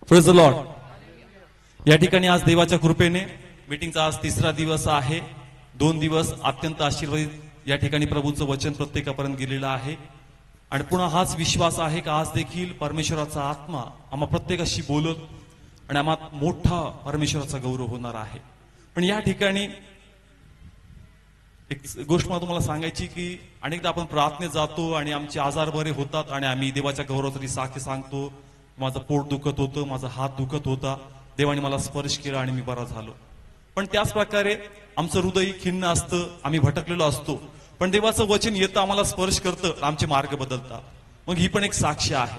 Praise the Lord. या ठिकाणी आज देवाच्या कृपेने मीटिंगचा आज तिसरा दिवस आहे. 2 दिवस अत्यंत आशीर्वादित या ठिकाणी प्रभूचं वचन प्रत्येकापर्यंत गेलेलं आहे. आणि पुन्हा हाच विश्वास आहे की आज देखील परमेश्वराचा आत्मा आम्हा प्रत्येकाशी बोलत आणि आम्हाला मोठा परमेश्वराचा गौरव होणार आहे. पण या ठिकाणी एक गोष्ट मला तुम्हाला सांगायची की अनेकदा आपण प्रार्थनेत जातो आणि आमचे आजार बरे होतात आणि आम्ही देवाच्या गौरवासाठी साखी सांगतो. माझं पोट दुखत होतं, माझा हात दुखत होता, देवाने मला स्पर्श केला आणि मी बरा झालो. पण त्याच प्रकारे आमचं हृदय खिन्न असतं, आम्ही भटकलेलो असतो. पण देवाचं वचन येतं, आम्हाला स्पर्श करतं, आमचे मार्ग बदलतात. मग ही पण एक साक्ष आहे.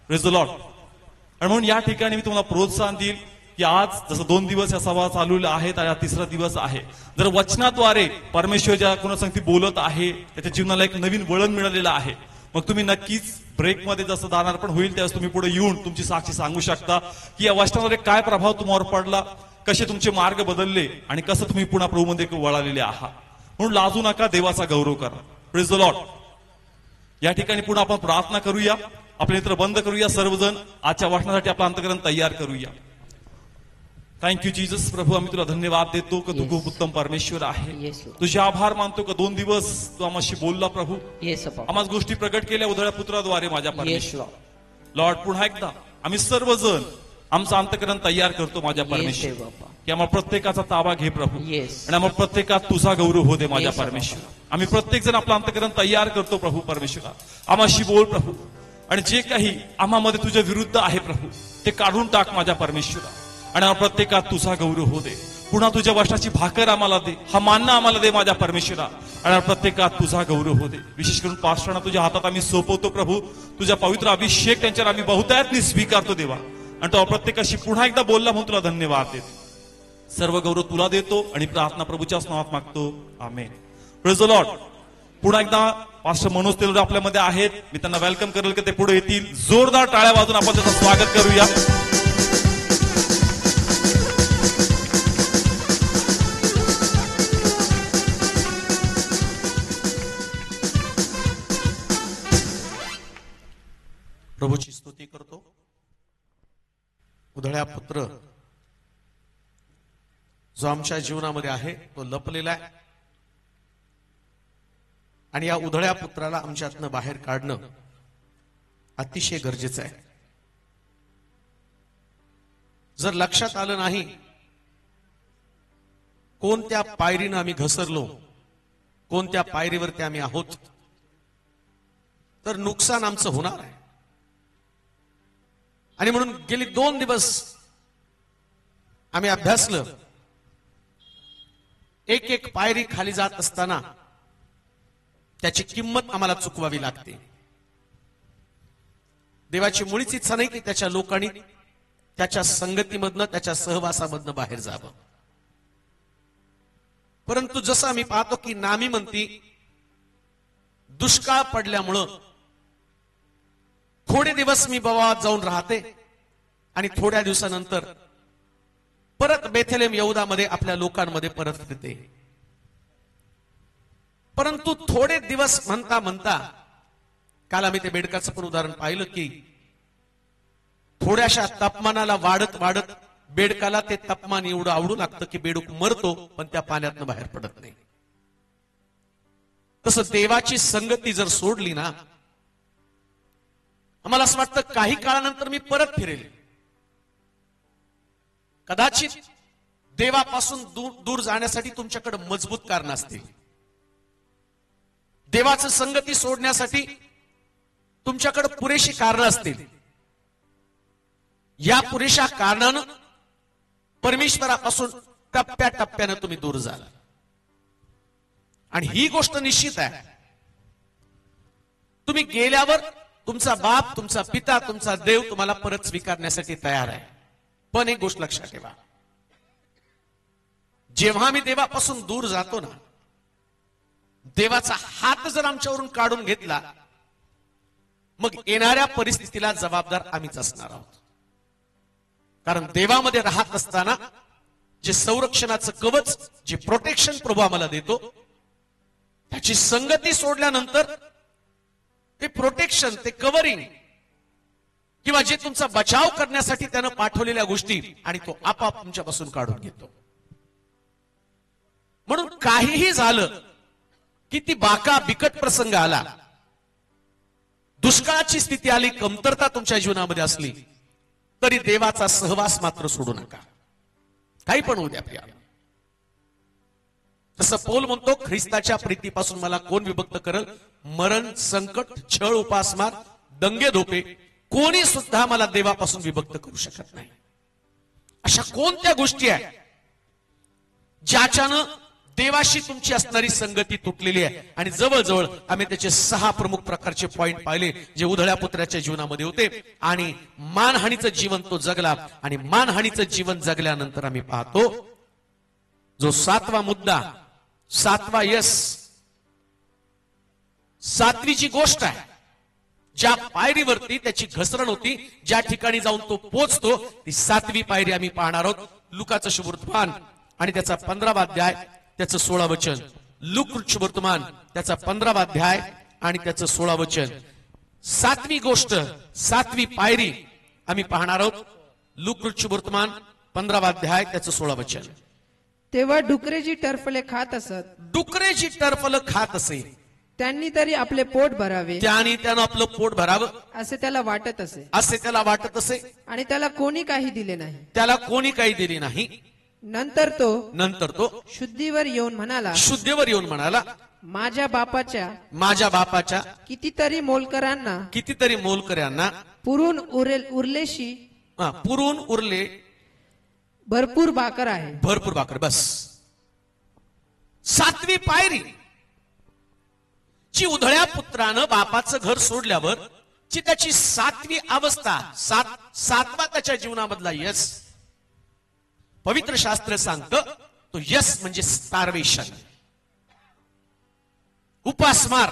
Praise the Lord. आणि म्हणून या ठिकाणी मी तुम्हाला प्रोत्साहन देईल की आज जसं 2 दिवस या सभा चालू आहेत आणि हा तिसरा दिवस आहे. जर वचनाद्वारे परमेश्वर ज्या कोणासंगती बोलत आहे त्याच्या जीवनाला एक नवीन वळण मिळालेलं आहे. मग तुम्ही नक्कीच ब्रेकमध्ये जसं दानार पण होईल त्यावेळेस तुम्ही पुढे येऊन तुमची साक्षी सांगू शकता की या वचनाद्वारे काय प्रभाव तुम्हावर पडला, कसे तुमचे मार्ग बदलले आणि कसं तुम्ही पुन्हा प्रभूमध्ये वळालेले आहात. म्हणून लाजू नका, देवाचा गौरव करा. Praise the Lord. या ठिकाणी पुन्हा आपण प्रार्थना करूया, आपले नेत्र बंद करूया, सर्वजण आजच्या वचनासाठी आपलं अंतःकरण तयार करूया. Thank you Jesus. प्रभू आम्ही तुला धन्यवाद देतो की तू खूप उत्तम परमेश्वर आहे. तुझे आभार मानतो का 2 दिवस तू आम्हाशी बोलला प्रभू, आम्हाला गोष्टी प्रगट केल्या उधळ्या पुत्राद्वारे माझ्या परमेश्वर. लॉर्ड पुन्हा एकदा आम्ही सर्वजण आमचं अंतःकरण तयार करतो माझ्या परमेश्वर की आम्हाला प्रत्येकाचा ताबा घे प्रभू आणि आम्हाला प्रत्येकात तुझा गौरव हो दे माझ्या परमेश्वर. आम्ही प्रत्येक जण आपलं अंतःकरण तयार करतो प्रभू परमेश्वरा. आम्हाशी बोल प्रभू आणि जे काही आम्हामध्ये तुझ्या विरुद्ध आहे प्रभू ते काढून टाक माझ्या परमेश्वरा आणि आम्हाला प्रत्येकात तुझा गौरव हो दे. पुन्हा तुझ्या वचनाची भाकर आम्हाला दे, हा मानना आम्हाला दे माझ्या परमेश्वरा आणि प्रत्येकात तुझा गौरव हो दे. विशेष करून पास्टरांना तुझ्या हातात आम्ही सोपवतो प्रभू. तुझ्या पवित्र अभिषेक त्यांच्यावर आम्ही बहुतायतने स्वीकारतो देवा आणि तो प्रत्येकाशी पुन्हा एकदा बोलला म्हणून तुला धन्यवाद देतो. सर्व गौरव तुला देतो आणि प्रार्थना प्रभूच्याच नावात मागतो. आमेन. Praise the lord. पुन्हा एकदा पास्टर मनोज तेलुरे आपल्यामध्ये आहेत. मी त्यांना वेलकम करेल की ते पुढे येतील. जोरदार टाळ्या वाजून आपण त्याचं स्वागत करूया. प्रभूची स्तुती करतो. उधळ्या पुत्र जो आमच्या जीवनामध्ये आहे तो लपलेला आहे आणि या उधळ्या पुत्राला आमच्यातनं बाहेर काढणं अतिशय गरजेचं आहे. जर लक्षात आलं नाही कोणत्या पायरीनं आम्ही घसरलो, कोणत्या पायरीवरती आम्ही आहोत, तर नुकसान आमचं होणार आहे. आणि म्हणून गेली 2 दिवस आम्ही अभ्यासलं. एक पायरी खाली जात असताना त्याची किंमत आम्हाला चुकवावी लागते. देवाची मुळीच इच्छा नाही की त्याच्या लोकांनी त्याच्या संगतीमधनं, त्याच्या सहवासामधनं बाहेर जावं. परंतु जसं आम्ही पाहतो की नामी म्हणती दुष्काळ पडल्यामुळं थोडे दिवस मी बवात जाऊन राहते आणि थोड्या दिवसानंतर परत बेथलेम यहूदामध्ये आपल्या लोकांमध्ये परत येते. परंतु थोडे दिवस म्हणता म्हणता काल आम्ही ते बेडकाचं पण उदाहरण पाहिलं की थोड्याशा तापमानाला वाढत वाढत बेडकाला ते तापमान एवढं आवडू लागतं की बेडूक मरतो पण त्या पाण्यातनं बाहेर पडत नाही. तसं देवाची संगती जर सोडली ना, आम्हाला असं वाटतं काही काळानंतर मी परत फिरेल. कदाचित देवापासून दूर जाण्यासाठी तुमच्याकडे मजबूत कारण असतील. देवाचं संगती सोडण्यासाठी तुमच्याकडे पुरेशी कारणं असतील. या पुरेशा कारणानं परमेश्वरापासून टप्प्याटप्प्यानं तुम्ही दूर जाल. आणि ही गोष्ट निश्चित आहे, तुम्ही गेल्यावर तुमचा बाप, तुमचा पिता, तुमचा देव तुम्हाला परत स्वीकारण्यासाठी तयार आहे. पण एक गोष्ट लक्षात ठेवा, जेव्हा मी देवापासून दूर जातो ना, देवाचा हात जर आमच्यावरून काढून घेतला, मग येणाऱ्या परिस्थितीला जबाबदार आम्हीच असणार आहोत. कारण देवामध्ये राहत असताना जे संरक्षणाचं कवच, जे प्रोटेक्शन प्रभू आम्हाला देतो, त्याची संगती सोडल्यानंतर ते प्रोटेक्शन, ते कव्हरिंग किंवा जे तुमचा बचाव करण्यासाठी त्यानं पाठवलेल्या गोष्टी आणि तो आपाप तुमच्यापासून काढून घेतो. म्हणून काहीही झालं की ती बाका बिकट प्रसंग आला, दुष्काळाची स्थिती आली, कमतरता तुमच्या जीवनामध्ये असली तरी देवाचा सहवास मात्र सोडू नका. काही पण होऊ द्या प्रिया. तसं पौल म्हणतो, ख्रिस्ताच्या प्रीतीपासून मला कोण विभक्त करल? मरण, संकट, छळ, उपासमार, दंगे, धोपे, कोणी सुद्धा मला देवापासून विभक्त करू शकत नाही. अशा कोणत्या गोष्टी आहेत ज्याच्यानं देवाशी तुमची असणारी संगती तुटलेली आहे? आणि जवळजवळ आम्ही त्याचे 6 प्रमुख प्रकारचे पॉइंट पाहिले जे उधळ्या पुत्राच्या जीवनामध्ये होते. आणि मानहानीचं जीवन तो जगला. आणि मानहानीचं जीवन जगल्यानंतर आम्ही पाहतो जो 7वा मुद्दा, 7वा यश, 7वी जी गोष्ट आहे, ज्या पायरीवरती त्याची घसरण होती, ज्या ठिकाणी जाऊन तो पोचतो, ती 7वी पायरी आम्ही पाहणार आहोत. लुकाचं शुभवर्तमान आणि त्याचा 15वा अध्याय त्याचं 16 वचन. लूक शुभवर्तमान त्याचा 15वा अध्याय आणि त्याचं 16 वचन. 7वी गोष्ट, 7वी पायरी आम्ही पाहणार आहोत. लूक शुभवर्तमान 15वा अध्याय त्याचं 16 वचन. तेव्हा डुकरे जी टरफले खात असत, डुकरे जी टरफलं खात असे, त्यांनी तरी आपले पोट भरावे त्यानं आपलं पोट भरावं असे त्याला वाटत असे. असे त्याला वाटत असे. आणि त्याला कोणी काही दिले नाही. त्याला कोणी काही दिले नाही. नंतर तो शुद्धीवर येऊन म्हणाला, शुद्धीवर येऊन म्हणाला, माझ्या बापाच्या कितीतरी मोलकऱ्यांना पुरून उरले भरपूर भाकर आहे. भरपूर भाकर. बस 7वी पायरी जी उधळ्या पुत्रानं बापाचं घर सोडल्यावर जी त्याची 7वी अवस्था, 7वा त्याच्या जीवनामधला यश, पवित्र शास्त्र सांगतं तो यश म्हणजे स्टार्वेशन, उपासमार.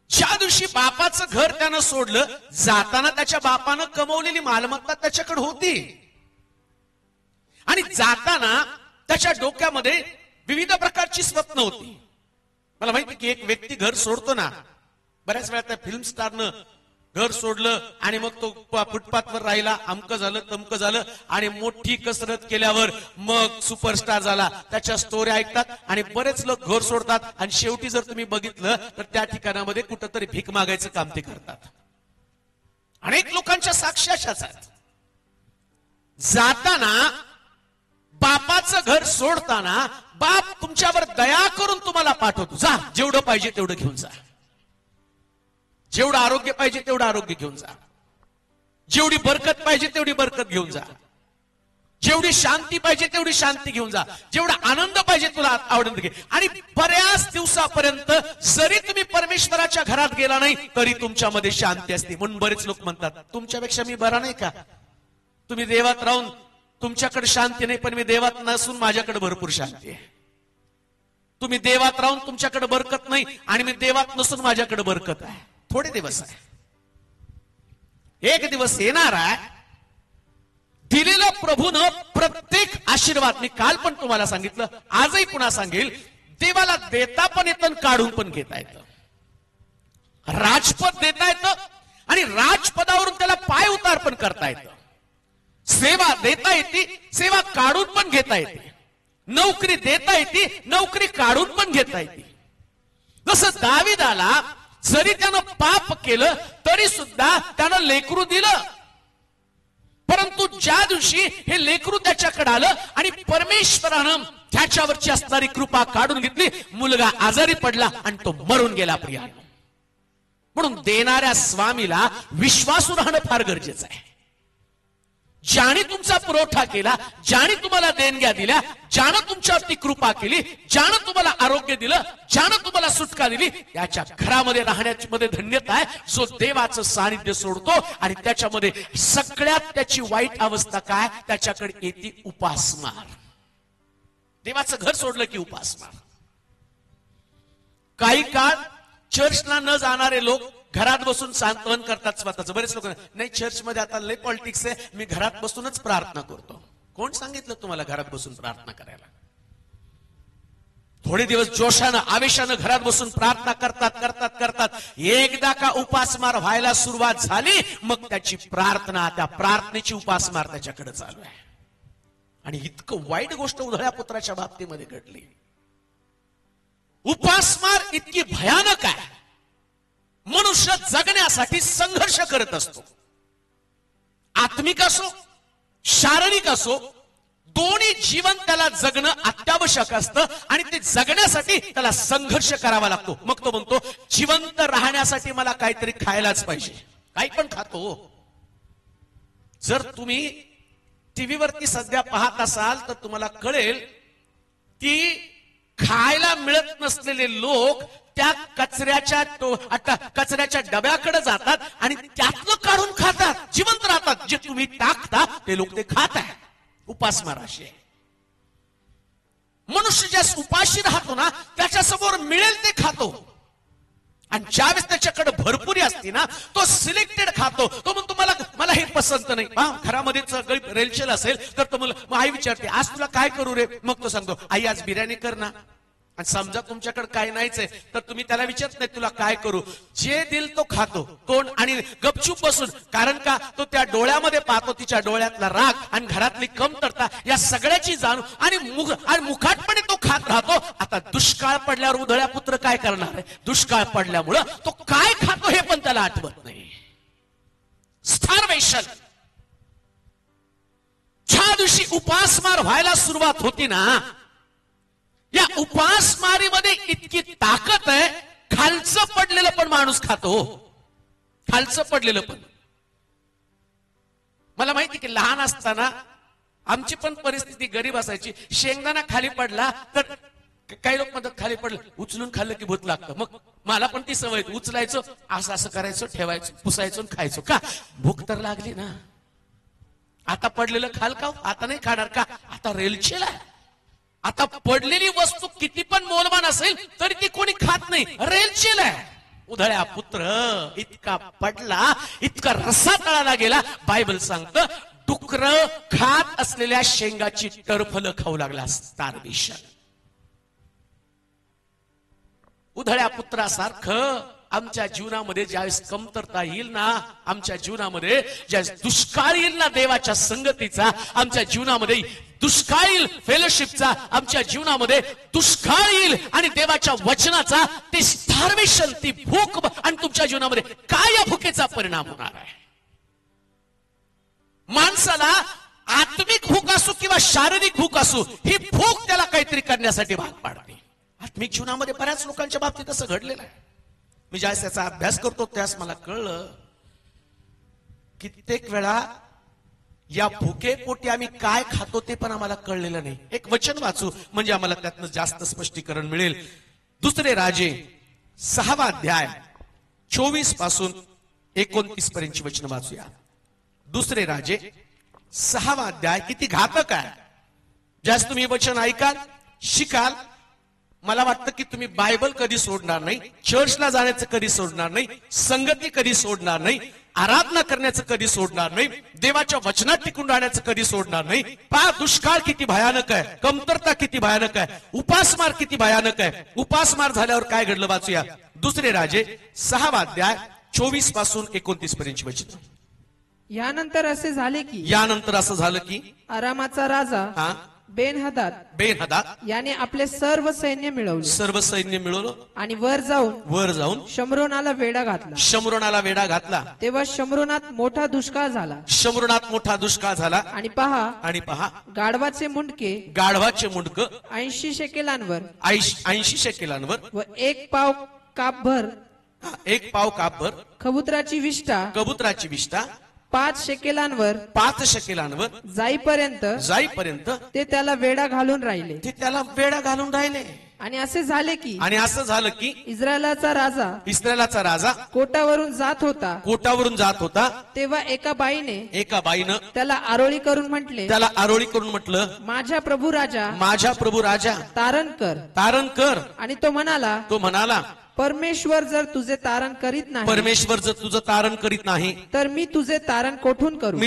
ज्या दिवशी बापाचं घर त्यानं सोडलं, जाताना त्याच्या बापानं कमवलेली मालमत्ता त्याच्याकडे होती आणि जाताना त्याच्या डोक्यामध्ये विविध प्रकारची स्वप्न होती. मला माहिती की एक व्यक्ती घर सोडतो ना, बऱ्याच वेळा त्या फिल्म स्टारनं घर सोडलं आणि मग तो फुटपाथवर राहिला, अमकं झालं तमकं झालं आणि मोठी कसरत केल्यावर मग सुपरस्टार झाला. त्याच्या स्टोऱ्या ऐकतात आणि बरेच लोक घर सोडतात आणि शेवटी जर तुम्ही बघितलं तर त्या ठिकाणामध्ये कुठंतरी भीक मागायचं काम ते करतात. अनेक लोकांच्या साक्षी अशाच आहेत. जाताना बापाचं घर सोडताना बाप तुमच्यावर दया करून तुम्हाला पाठवतो, जा जेवढं पाहिजे तेवढं घेऊन जा, जेवढं आरोग्य पाहिजे तेवढं आरोग्य घेऊन जा, जेवढी बरकत पाहिजे तेवढी बरकत घेऊन जा, जेवढी शांती पाहिजे तेवढी शांती घेऊन जा, जेवढा आनंद पाहिजे तुला आनंद घे. आणि बऱ्याच दिवसापर्यंत जरी तुम्ही परमेश्वराच्या घरात गेला नाही तरी तुमच्यामध्ये शांती असते. म्हणून बरेच लोक म्हणतात, तुमच्यापेक्षा मी बरा नाही का? तुम्ही देवात राहून तुमच्याकडे शांती नाही, पण मी देवात नसून माझ्याकडे भरपूर शांती आहे. तुम्ही देवात राहून तुमच्याकडे बरकत नाही आणि मी देवात नसून माझ्याकडे बरकत आहे. थोडे दिवस आहे, एक दिवस येणार आहे. दिलेलं प्रभूनं प्रत्येक आशीर्वाद, मी काल पण तुम्हाला सांगितलं, आजही पुन्हा सांगेल, देवाला देता पण येतं, काढून पण घेता येतं. राजपद देता येतं आणि राजपदावरून त्याला पाय उतार पण करता येतं. सेवा देता येते, सेवा काढून पण घेता येते. नोकरी देता येते, नोकरी काढून पण घेता येते. जसं दाविदाला जरी त्यानं पाप केलं तरी सुद्धा त्यानं लेकरू दिलं, परंतु ज्या दिवशी हे लेकरू त्याच्याकडे आलं आणि परमेश्वरानं त्याच्यावरची असणारी कृपा काढून घेतली, मुलगा आजारी पडला आणि तो मरून गेला. प्रिया, म्हणून देणाऱ्या स्वामीला विश्वासू राहणं फार गरजेचं आहे. ज्याने तुमचा पुरवठा केला, ज्याने तुम्हाला देणग्या दिल्या, ज्यानं तुमच्यावरती कृपा केली, ज्यानं तुम्हाला आरोग्य दिलं, ज्यानं तुम्हाला सुटका दिली, याच्या घरामध्ये राहण्याची मध्ये धन्यता आहे. जो देवाचं सानिध्य सोडतो आणि त्याच्यामध्ये सगळ्यात त्याची वाईट अवस्था काय, त्याच्याकडे येते उपासमार. देवाचं घर सोडलं की उपासमार. काही काळ चर्चला न जाणारे लोक घरात बसून सांत्वन करतात स्वतःचं. बरेच लोक नाही, चर्चमध्ये आता लय पॉलिटिक्स आहे, मी घरात बसूनच प्रार्थना करतो. कोण सांगितलं तुम्हाला घरात बसून प्रार्थना करायला? थोडे दिवस जोशानं आवेशानं घरात बसून प्रार्थना करतात एकदा का उपासमार व्हायला सुरुवात झाली, मग त्याची प्रार्थना, त्या प्रार्थनेची उपासमार त्याच्याकडे चालू आहे. आणि इतकं वाईट गोष्ट उधळ्या पुत्राच्या बाबतीमध्ये घडली. उपासमार इतकी भयानक आहे. मनुष्य जगण्यासाठी संघर्ष करत असतो. आत्मिक असो, शारीरिक असो, दोन्ही जीवन त्याला जगणं अत्यावश्यक असतं आणि ते जगण्यासाठी त्याला संघर्ष करावा लागतो. मग तो म्हणतो, जिवंत राहण्यासाठी मला काहीतरी खायलाच पाहिजे. काही पण खातो. जर तुम्ही टीव्हीवरती सध्या पाहत असाल तर तुम्हाला कळेल की खायला मिळत नसलेले लोक त्या कचऱ्याच्या डब्याकडे जातात आणि त्यातलं काढून खातात, जिवंत राहतात. जे तुम्ही टाकता ते लोक ते खात आहे. उपासमार अशी आहे. मनुष्य ज्या उपाशी राहतो ना, त्याच्यासमोर मिळेल ते खातो. आणि ज्यावेळेस त्याच्याकडे भरपुरी असते ना, तो सिलेक्टेड खातो. तो म्हणतो मला हे पसंत नाही. घरामध्ये रेलचेल असेल तर तो मला आई विचारते, आज तुला काय करू रे? मग तो सांगतो, आई आज बिर्याणी कर ना. आणि समजा तुमच्याकडे काय नाहीच आहे तर तुम्ही त्याला विचारत नाही तुला काय करू. जे दिल तो खातो. कोण? आणि गपचूप बसून. कारण का? तो त्या डोळ्यामध्ये पाहतो तिच्या डोळ्यातला राग आणि घरातली कमतरता या सगळ्याची जाणूव आणि मुखाटपणे तो खात राहतो. आता दुष्काळ पडल्यावर उधळ्या पुत्र काय करणार आहे? दुष्काळ पडल्यामुळं तो काय खातो हे पण त्याला आठवत नाही. स्टार्वेशन. ज्या दिवशी उपासमार व्हायला सुरुवात होती ना, या उपासमारीमध्ये इतकी ताकद आहे, खालचं पडलेलं पण माणूस खातो. खालचं पडलेलं पण. मला माहिती की लहान असताना आमची पण परिस्थिती गरीब असायची. शेंगदाणा खाली पडला तर काही लोक म्हणतात खाली पडलं उचलून खाल्लं की भूत लागतं. मग मला पण ती सवय, उचलायचं असं करायचं, ठेवायचं, पुसायचं, खायचं. का? भूक तर लागली ना. आता पडलेलं खाल का? आता नाही खाणार का? आता रेलचेल आहे. आता पडलेली वस्तू किती पण मौल्यवान असेल तरी ती कोणी खात नाही. रेलचेल आहे. उधळ्या पुत्र इतका पडला, इतका रस्सा तळाला गेला. बायबल सांगतं डुकर खात असलेल्या शेंगाची टरफलं खाऊ लागला. स्टार्वेशन. उधळ्या पुत्रासारखं आमच्या जीवनामध्ये ज्यावेळेस कमतरता येईल ना, आमच्या जीवनामध्ये ज्यावेळेस दुष्काळ येईल ना देवाच्या संगतीचा, आमच्या जीवनामध्ये दुष्काळ येईल फेलोशिपचा, आमच्या जीवनामध्ये दुष्काळ येईल आणि देवाच्या वचनाचा, ते स्टार्वेशन, ती भूक. आणि तुमच्या जीवनामध्ये काय या भुकेचा परिणाम होणार आहे? माणसाला आत्मिक भूक असो किंवा शारीरिक भूक असो, ही भूक त्याला काहीतरी करण्यासाठी भाग पाडते. आत्मिक जीवनामध्ये बऱ्याच लोकांच्या बाबतीत असं घडलेलं आहे. मी ज्यावेळेस त्याचा अभ्यास करतो त्यास मला कळलं कित्येक वेळा या भुकेपोटी आम्ही काय खातो ते पण आम्हाला कळलेलं नाही. एक वचन वाचू म्हणजे आम्हाला त्यातनं जास्त स्पष्टीकरण मिळेल. दुसरे राजे 6वा अध्याय 24 पासून 29 पर्यंतची वचन वाचूया. दुसरे राजे 6वा अध्याय. किती घातक आहे. ज्यास तुम्ही वचन ऐकाल, शिकाल, मला वाटतं की तुम्ही बायबल कधी सोडणार नाही, चर्चला जाण्याचं कधी सोडणार नाही, संगती कधी सोडणार नाही, आराधना करण्याचं कधी सोडणार नाही, देवाच्या वचनात टिकून राहण्याचं कधी सोडणार नाही. पहा दुष्काळ किती भयानक आहे, कमतरता किती भयानक आहे, उपासमार किती भयानक आहे. उपासमार झाल्यावर काय घडलं वाचूया. दुसरे राजे 6वा अध्याय 24 पासून 29 पर्यंतची वचन. यानंतर असे झाले की यानंतर असं झालं की आरामाचा राजा बेनहदाद याने आपले सर्व सैन्य मिळवले, सर्व सैन्य मिळवलं आणि वर जाऊन शम्रोनाला वेढा घातला. तेव्हा शम्रोनात मोठा दुष्काळ झाला. आणि पहा गाढवाचे मुंडक 80 शेकेलांवर व 1 पाव कापभर कबुतराची विष्ठा 5 शेकेलांवर जाईपर्यंत ते त्याला वेढा घालून राहिले. आणि असे झाले की इस्रायलाचा राजा कोटावरून जात होता. तेव्हा एका बाईने त्याला आरोळी करून म्हटलं, माझ्या प्रभू राजा तारण कर. आणि तो म्हणाला, परमेश्वर जर तुझे तारण करीत नाही तर मी तुझे तारण कोठून करू?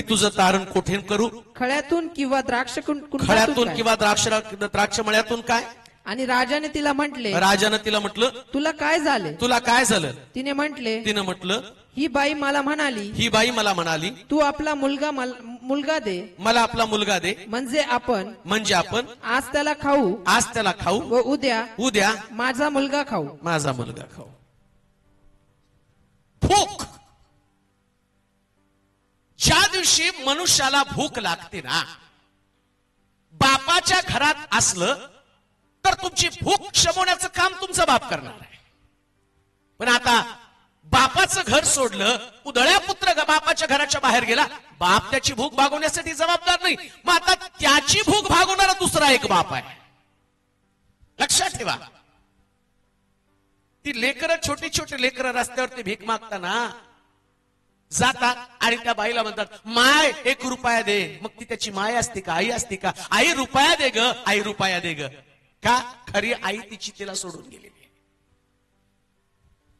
खळ्यातून किंवा द्राक्ष मळ्यातून काय? आणि राजाने तिला म्हटले, राजानं तिला म्हटलं, तुला काय झाले? तुला काय झालं? तिने म्हटले, तिनं म्हटलं, ही बाई मला म्हणाली, ही बाई मला म्हणाली, तू आपला मुलगा दे, मला आपला मुलगा दे, म्हणजे आपण आज त्याला खाऊ व उद्या माझा मुलगा खाऊ. माझा मुलगा खाऊ. भूक, ज्या दिवशी मनुष्याला भूक लागते ना, बापाच्या घरात असलं तर तुमची भूक शमवण्याचं काम तुमचा बाप करणार आहे. पण आता बापाचं घर सोडलं, उधळ्या पुत्र बापाच्या घराच्या बाहेर गेला, बाप त्याची भूक भागवण्यासाठी जबाबदार नाही. मग आता त्याची भूक भागवणारा दुसरा एक बाप आहे. लक्षात ठेवा. ती लेकरं, छोटी छोटी लेकरं रस्त्यावरती भीक मागताना जातात आणि त्या बाईला म्हणतात, माय 1 रुपया दे. मग ती त्याची माय असते का, आई असते का? आई रुपया दे ग, आई रुपया दे ग. का? खरी आई तिची तिला सोडून गेलेली.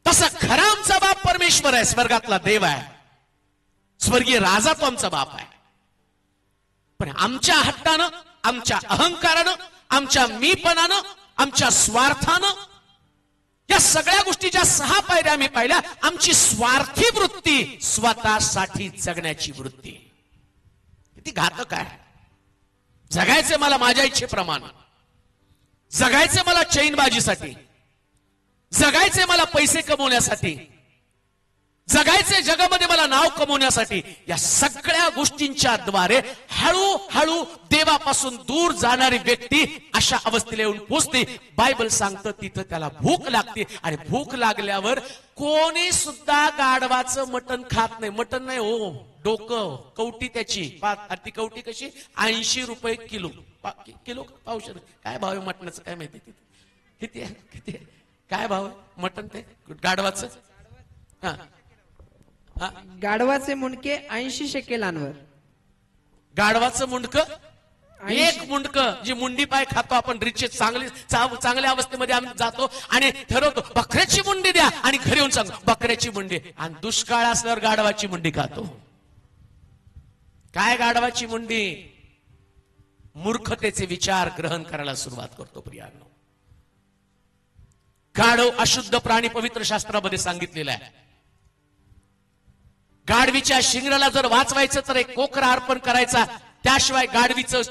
तसा खरा आमचा बाप परमेश्वर आहे, स्वर्गातला देव आहे, स्वर्गीय राजा तो आमचा बाप आहे. पण आमच्या हट्टानं, आमच्या अहंकारानं, आमच्या मीपणानं, आमच्या स्वार्थानं, या सगळ्या गोष्टी ज्या 6 पायऱ्या आम्ही पाहिल्या, आमची स्वार्थी वृत्ती, स्वतःसाठी जगण्याची वृत्ती, किती घातक आहे. जगायचे मला माझ्या इच्छेप्रमाणे, जगायचे मला चैनबाजीसाठी, जगायचे मला पैसे कमवण्यासाठी, जगायचे जगामध्ये मला नाव कमवण्यासाठी. या सगळ्या गोष्टींच्या द्वारे हळूहळू देवापासून दूर जाणारी व्यक्ती अशा अवस्थेला येऊन पोहोचते. बायबल सांगतं तिथं त्याला भूक लागते, आणि भूक लागल्यावर कोणी सुद्धा गाढवाचं मटण खात नाही. मटण नाही हो, डोकं, कवटी त्याची. ती कवटी कशी? 80 रुपये किलो. किलो पावशेर. काय भाव आहे मटणाचं काय माहिती तिथे? किती आहे? किती आहे? काय भाव आहे मटण ते गाढवाचं? हा, गाढवाचे मुंडके 80 शेकेलांवर. गाढवाचं मुंडकं, एक मुंडकं, जी मुंडी पाय खातो आपण, रिचे चांगल्या अवस्थेमध्ये आम्ही जातो आणि ठरवतो बकऱ्याची मुंडी द्या, आणि घरी येऊन सांगतो बकऱ्याची मुंडी. आणि दुष्काळ असल्यावर गाढवाची मुंडी खातो. काय गाढवाची मुंडी? मूर्खतेचे विचार ग्रहण करायला सुरुवात करतो. प्रियांनो, गाढव अशुद्ध प्राणी पवित्र शास्त्रामध्ये सांगितलेलं आहे. गाढवीच्या शिंगराला जर वाचवायचं तर एक कोकरा अर्पण करायचा, त्याशिवाय गाढवीचं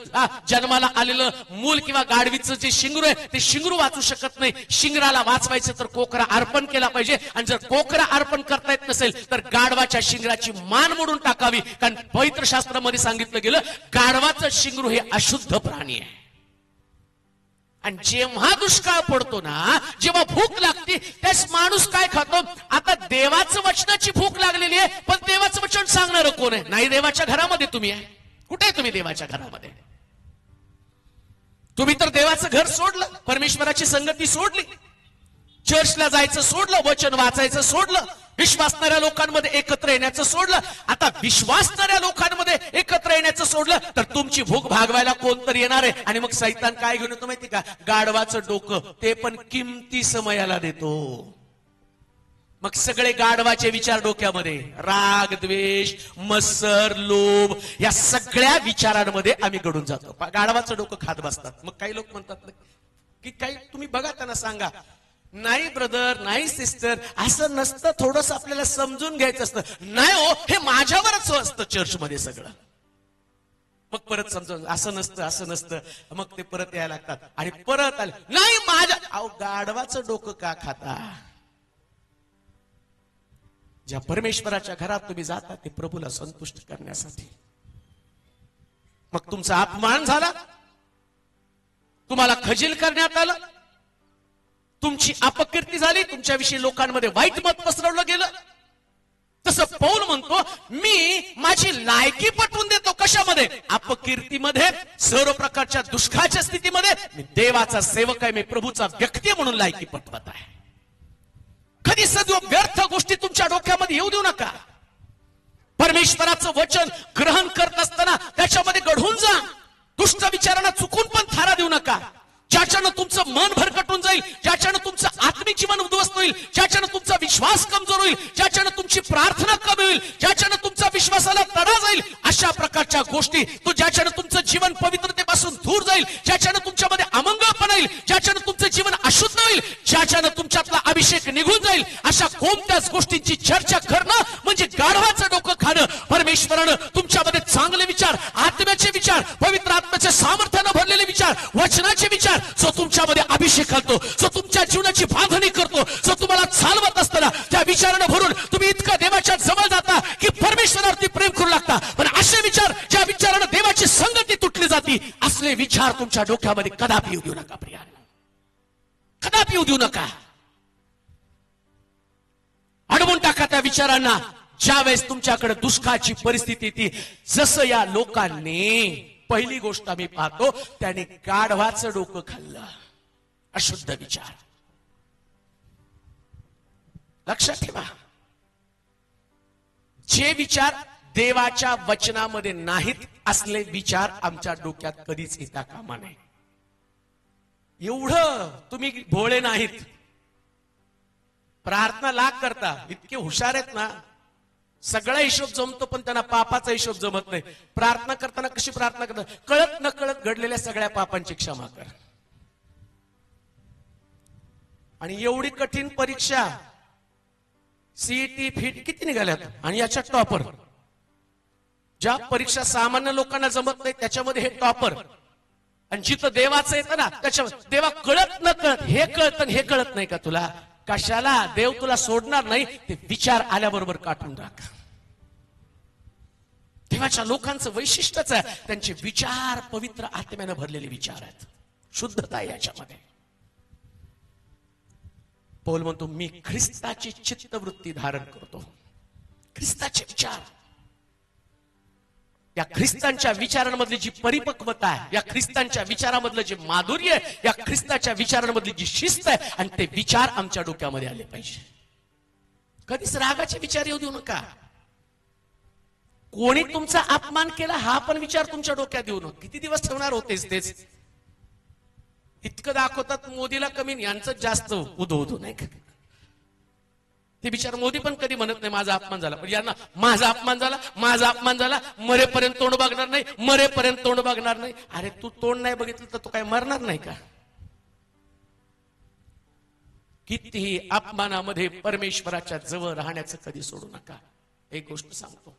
जन्माला आलेलं मूल किंवा गाढवीचं जे शिंगरू आहे ते शिंगरू वाचू शकत नाही. शिंगराला वाचवायचं तर कोकरा अर्पण केला पाहिजे, आणि जर कोकरा अर्पण करता येत नसेल तर गाढवाच्या शिंगराची मान मोडून टाकावी. कारण पवित्र शास्त्रामध्ये सांगितलं गेलं गाढवाचं शिंगरू हे अशुद्ध प्राणी आहे. आणि जेव्हा दुष्काळ पडतो ना, जेव्हा भूक लागते, त्यास माणूस काय खातो? आता देवाचं वचनाची भूक लागलेली आहे, पण देवाचं वचन सांगणार कोण आहे? नाही, देवाच्या घरामध्ये तुम्ही आहे. कुठे आहे तुम्ही देवाच्या घरामध्ये? तुम्ही तर देवाचं घर सोडलं, परमेश्वराची संगती सोडली, चर्चला जायचं सोडलं, वचन वाचायचं सोडलं, विश्वासणाऱ्या लोकांमध्ये एकत्र येण्याचं सोडलं. आता विश्वासणाऱ्या लोकांमध्ये एकत्र येण्याचं सोडलं तर तुमची भूक भागवायला कोणतरी येणार आहे. आणि मग सैतान काय घेऊन येतो माहिती का? गाढवाचं डोकं, ते पण किमती समयाला देतो. मग सगळे गाढवाचे विचार डोक्यामध्ये, राग, द्वेष, मत्सर, लोभ, या सगळ्या विचारांमध्ये आम्ही गडून जातो. गाढवाचं डोकं खात बसतात. मग काही लोक म्हणतात की काही तुम्ही बघा, त्यांना सांगा, नाही ब्रदर, नाही सिस्टर, असं नसतं, थोडंसं आपल्याला समजून घ्यायचं असतं. नाही हो, हे माझ्यावरच असतं चर्चमध्ये सगळं. मग परत समजून, असं नसतं, असं नसतं. मग ते परत यायला लागतात आणि परत आले, नाही माझ्या. अहो, गाढवाचं डोकं का खाता? ज्या परमेश्वराच्या घरात तुम्ही जाता ते प्रभूला संतुष्ट करण्यासाठी. मग तुमचा अपमान झाला, तुम्हाला खजील करण्यात आलं, तुमची अपकीर्ती झाली, तुमच्याविषयी लोकांमध्ये वाईट मत पसरवलं गेलं, तसं पौल म्हणतो, मी माझी लायकी पटवून देतो. कशामध्ये? अपकीर्तीमध्ये, सर्व प्रकारच्या दुष्काळाच्या स्थितीमध्ये. मी देवाचा सेवक आहे, मी प्रभूचा व्यक्ती म्हणून लायकी पटवत आहे. कधी सदैव व्यर्थ गोष्टी तुमच्या डोक्यामध्ये येऊ देऊ नका. परमेश्वराचं वचन ग्रहण करत असताना त्याच्यामध्ये गढून जा. दुष्ट विचारांना चुकून पण थारा देऊ नका. ज्या ज्याच्यानं तुमचं मन भरकटून जाईल, ज्याच्यानं तुमचं आत्मिक जीवन उद्ध्वस्त होईल, ज्याच्यानं तुमचा विश्वास कमजोर होईल, ज्याच्यानं तुमची प्रार्थना कमी होईल, ज्याच्यानं तुमचा विश्वासाला तडा जाईल, अशा प्रकारच्या गोष्टी तो ज्याच्यानं तुमचं जीवन पवित्रतेपासून दूर जाईल, ज्याच्यानं तुमच्यामध्ये अमंगळपणा येईल, ज्याच्यानं तुमचं जीवन अशुद्ध होईल, ज्याच्यानं तुमच्यातला अभिषेक निघून जाईल, अशा कोणत्याच गोष्टींची चर्चा करणं म्हणजे गाढवाचं डोकं खाणं. परमेश्वरानं तुमच्यामध्ये चांगले विचार, आत्म्याचे विचार, पवित्र आत्म्याच्या सामर्थ्यानं भरलेले विचार, वचनाचे विचार, जो तुमच्यामध्ये अभिषेक घालतो, जो तुमच्या जीवनाची बांधणी करतो, जो तुम्हाला चालवत असताना त्या विचारानं भरून तुम्ही इतकं देवाच्या जवळ जाता की परमेश्वरावरती प्रेम करू लागता. पण असे विचार ज्या विचारानं देवाची संगती तुटली जाती, असले विचार तुमच्या डोक्यामध्ये कदापि येऊ देऊ नका प्रियानो, कदापि येऊ देऊ नका. अडवून टाका त्या विचारांना. ज्या वेळेस तुमच्याकडे दुष्काळाची परिस्थिती येते, जसं या लोकांनी, पहिली गोष्ट आम्ही पाहतो, त्याने गाढवाचं डोकं खाल्लं. अशुद्ध विचार. लक्षात ठेवा, जे विचार देवाच्या वचनामध्ये नाहीत असले विचार आमच्या डोक्यात कधीच येता कामा नये. एवढं तुम्ही भोळे नाहीत, प्रार्थना लाख करता, इतके हुशार आहेत ना, सगळा हिशोब जमतो पण त्यांना पापाचा हिशोब जमत नाही. प्रार्थना करताना कशी प्रार्थना करतात, कळत न कळत घडलेल्या सगळ्या पापांची क्षमा कर. आणि एवढी कठीण परीक्षा, सीईटी फीट किती निघाल्यात, आणि याच्या टॉपर. ज्या परीक्षा सामान्य लोकांना जमत नाही त्याच्यामध्ये हे टॉपर. आणि जिथं देवाचं येतं ना, त्याच्यामध्ये देवा कळत न कळत, हे कळत हे कळत नाही का तुला? कशाला? देव तुला सोडणार नाही, ते विचार आल्याबरोबर काढून टाक. देवाच्या लोकांचं वैशिष्ट्यच आहे, त्यांचे विचार पवित्र आत्म्यानं भरलेले विचार आहेत, शुद्धता आहे याच्यामध्ये. पौल म्हणतो, मी ख्रिस्ताची चित्तवृत्ती धारण करतो. ख्रिस्ताचे विचार, या ख्रिस्तांच्या विचारांमधली जी परिपक्वता आहे, या ख्रिस्तांच्या विचारामधलं जे माधुर्य आहे, या ख्रिस्ताच्या विचारांमधली जी शिस्त आहे, आणि ते विचार आमच्या डोक्यामध्ये आले पाहिजे. कधीच रागाचे विचार येऊ देऊ नका. कोणी तुमचा अपमान केला हा पण विचार तुमच्या डोक्यात येऊ नका. किती दिवस ठेवणार होतेच तेच? इतकं दाखवतात मोदीला कमी, यांचं जास्त उदो उदो नाही का? ते बिचार मोदी पण कधी म्हणत नाही माझा अपमान झाला, पण यांना माझा अपमान झाला, माझा अपमान झाला, मरेपर्यंत तोंड बघणार नाही, मरेपर्यंत तोंड बघणार नाही. अरे तू तोंड नाही बघितलं तर तू काय मरणार नाही का? कितीही अपमानामध्ये परमेश्वराच्या जवळ राहण्याचं कधी सोडू नका. एक गोष्ट सांगतो,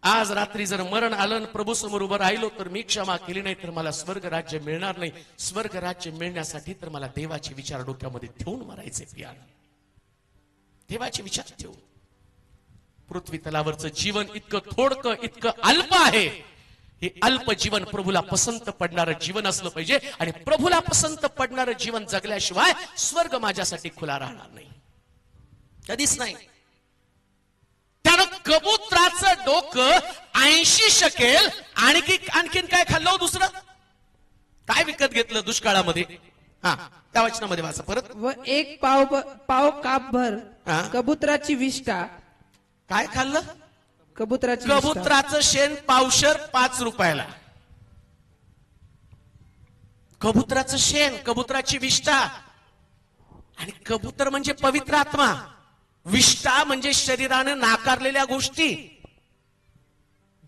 आज रात्री जर मरण आलं, प्रभू समोर उभं राहिलो, तर मी क्षमा केली नाही तर मला स्वर्ग राज्य मिळणार नाही. स्वर्ग राज्य मिळण्यासाठी तर मला देवाचे विचार डोक्यामध्ये ठेवून मरायचे. प्रिया, देवाचे विचार ठेवू. पृथ्वी तलावरचं जीवन इतकं थोडकं, इतकं अल्प आहे. हे अल्प जीवन प्रभूला पसंत पडणारं जीवन असलं पाहिजे, आणि प्रभूला पसंत पडणारं जीवन जगल्याशिवाय स्वर्ग माझ्यासाठी खुला राहणार नाही, कधीच नाही. त्यानं कबुतराचं डोकं 80 शकेल, आणखीन काय खाल्लं दुसरं? काय विकत घेतलं दुष्काळामध्ये? हा, त्या वचनामध्ये वाचा परत. व एक पाव काप भर कबुतराची विष्ठा. काय खाल्लं? कबुतराचं शेण पावशर 5 रुपयाला. कबुतराचं शेण, कबुतराची विष्ठा. आणि कबूतर म्हणजे पवित्र आत्मा, विष्ठा म्हणजे शरीराने नाकारलेल्या गोष्टी.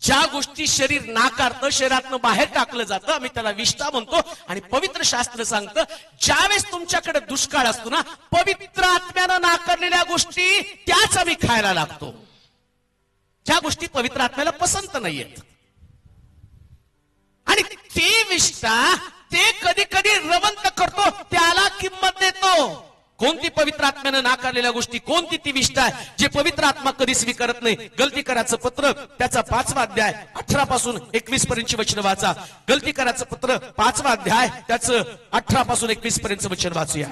ज्या गोष्टी शरीर नाकारतं, शरीरातनं बाहेर टाकलं जातं, आम्ही त्याला विष्ठा म्हणतो. आणि पवित्र शास्त्र सांगतं, ज्यावेळेस तुमच्याकडे दुष्काळ असतो ना, पवित्र आत्म्यानं नाकारलेल्या गोष्टी त्याच आम्ही खायला लागतो, ज्या गोष्टी पवित्र आत्म्याला पसंत नाहीयेत. आणि ती विष्ठा ते कधी कधी रवंत करतो, त्याला किंमत देतो. कोणती पवित्र आत्म्यानं नाकारलेल्या गोष्टी, कोणती ती विष्ठा आहे जे पवित्र आत्मा कधी स्वीकारत नाही? गलतीकराचं पत्र त्याचा 5वा अध्याय 18 पासून 21 पर्यंतची वचन वाचा. गलतीकराचं पत्र 5वा अध्याय त्याचं 18 पासून 21 पर्यंत वचन वाचूया.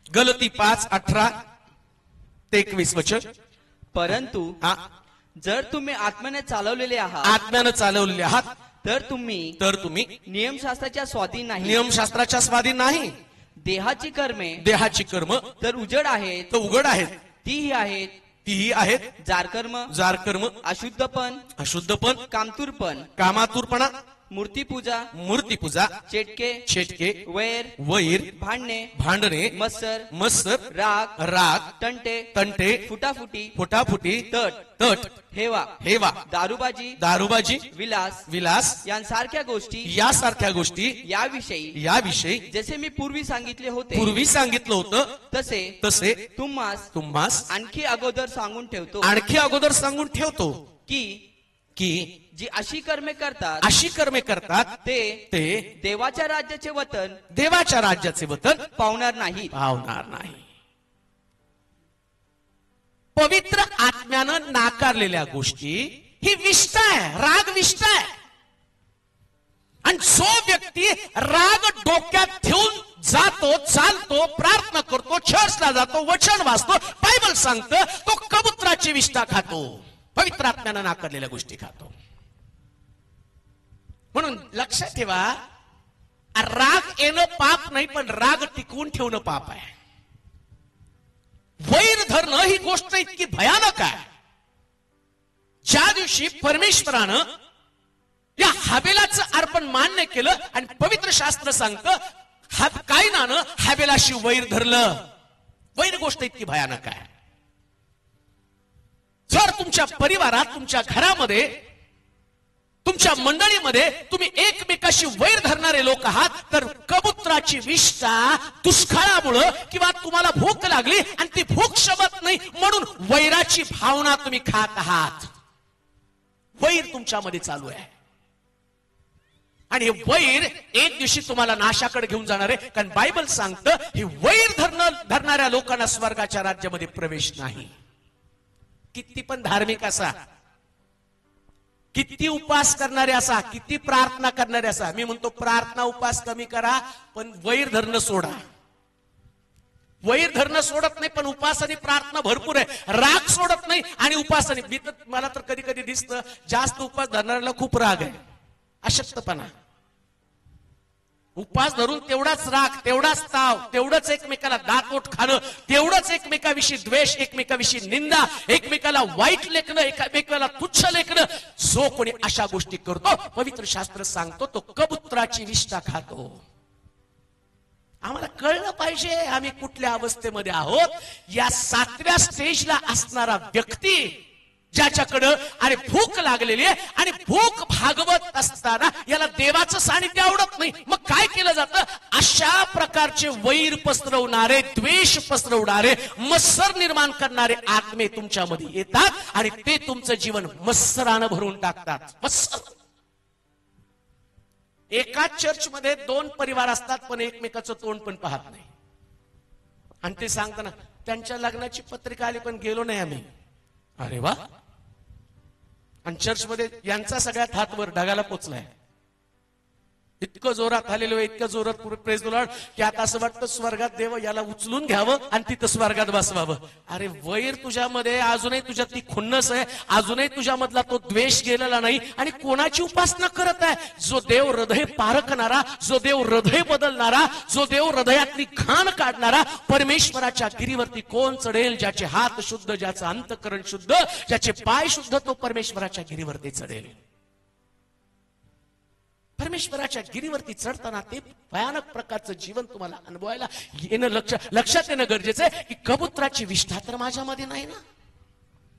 गलती 5:18 ते 21 वचन. परंतु जर तुम्ही आत्म्याने चालवलेले आहात, आत्म्यानं चालवलेले आहात, तर तुम्ही नियमशास्त्राच्या स्वाधीन नाही. नियमशास्त्राच्या स्वाधीन नाही. देहाची कर्म तर उजड आहेत, तर उघड आहेत, तीही आहेत जार कर्म, अशुद्धपण, कामातुरपणा, मूर्तीपूजा, मूर्तीपूजा, चेटके, छेटके, वैर, वैर, भांडणे, भांडणे, मत्सर, राग, राग, तंटे, तंटे, फुटाफुटी, फुटाफुटी, तट, हेवा, दारूबाजी, विलास यांसारख्या गोष्टी याविषयी जसे मी पूर्वी सांगितले होते तसे तुम्हास आणखी अगोदर सांगून ठेवतो की जी अशी कर्मे करतात ते देवाच्या राज्याचे वतन पावणार नाही. पवित्र आत्म्यानं नाकारलेल्या गोष्टी ही विष्ठा आहे, राग विष्ठा आहे. आणि जो व्यक्ती राग डोक्यात ठेवून जातो, चालतो, प्रार्थना करतो, चर्चला जातो, वचन वाचतो, बायबल सांगतं, तो कबुतराची विष्ठा खातो, पवित्र आत्म्यानं नाकारलेल्या गोष्टी खातो. म्हणून लक्षात ठेवा, राग येणं पाप नाही, पण राग टिकवून ठेवणं पाप आहे. वैर धरणं ही गोष्ट इतकी भयानक आहे. ज्या दिवशी परमेश्वरानं या हाबेलाचं अर्पण मान्य केलं आणि पवित्र शास्त्र सांगतं कायनानं हाबेलाशी वैर धरलं. वैर गोष्ट इतकी भयानक आहे. जर तुमच्या परिवारात, तुमच्या घरामध्ये, तुमच्या मंडळीमध्ये तुम्ही एकमेकाशी वैर धरणारे लोक आहात, तर कबुतराची विष्ठा दुष्काळामुळं किंवा तुम्हाला भूक लागली आणि ती भूक शमत नाही म्हणून वैराची भावना तुम्ही खात आहात. वैर तुमच्यामध्ये चालू आहे आणि हे वैर एक दिवशी तुम्हाला नाशाकडे घेऊन जाणार आहे. कारण बायबल सांगतं ही वैर धरणाऱ्या लोकांना स्वर्गाच्या राज्यामध्ये प्रवेश नाही. किती पण धार्मिक असा, किती उपास करणारे असा, किती प्रार्थना करणारे असा, मी म्हणतो प्रार्थना उपास कमी करा, पण वैर धरणं सोडा. वैर धरणं सोडत नाही, पण उपास आणि प्रार्थना भरपूर आहे. राग सोडत नाही आणि उपास आणि मला तर कधी कधी दिसतं जास्त उपास धरणाऱ्याला खूप राग आहे, अशक्तपणा. उपास धरून तेवढाच राग, तेवढाच ताव, तेवढंच एकमेकाला दातोट खाणं, तेवढंच एकमेकाविषयी द्वेष, एकमेकाविषयी निंदा, एकमेकाला वाईट लेखणं, एकमेकाला तुच्छ लेखणं. जो कोणी अशा गोष्टी करतो, पवित्र शास्त्र सांगतो, तो कबुतराची विष्ठा खातो. आम्हाला कळलं पाहिजे आम्ही कुठल्या अवस्थेमध्ये आहोत. या 7व्या स्टेजला असणारा व्यक्ती ज्याच्याकडं अरे भूक लागलेली आहे आणि भूक भागवत असताना याला देवाचं सानिध्य आवडत नाही, मग काय केलं जातं? अशा प्रकारचे वैर पसरवणारे, द्वेष पसरवणारे, मत्सर निर्माण करणारे आत्मे तुमच्यामध्ये येतात आणि ते तुमचं जीवन मत्सरानं भरून टाकतात. मत्सर. एकाच चर्चमध्ये 2 परिवार असतात, पण एकमेकाचं तोंड पण पाहत नाही. आणि ते सांगताना त्यांच्या लग्नाची पत्रिका आली पण गेलो नाही आम्ही. अरे वा. आणि चर्चमध्ये यांचा सगळ्यात हात वर ढगाला पोचलाय. इतकं जोरात आलेलो, इतकं जोरात प्रेज द लॉर्ड की आता असं वाटतं स्वर्गात देव याला उचलून घ्यावं आणि तिथं स्वर्गात बसवावं. अरे वैर तुझ्यामध्ये अजूनही, तुझ्यात ती खुन्नस आहे, अजूनही तुझ्यामधला तो द्वेष गेलेला नाही. आणि कोणाची उपासना करत आहे? जो देव हृदय पारखणारा, जो देव हृदय बदलणारा, जो देव हृदयातली घाण काढणारा. परमेश्वराच्या गिरीवरती कोण चढेल? ज्याचे हात शुद्ध, ज्याचं अंतःकरण शुद्ध, ज्याचे पाय शुद्ध, तो परमेश्वराच्या गिरीवरती चढेल. परमेश्वराच्या गिरीवरती चढताना ते भयानक प्रकारचं जीवन तुम्हाला अनुभवायला येणं, लक्षात येणं गरजेचं आहे की कबुतराची विष्ठा तर माझ्यामध्ये नाही ना.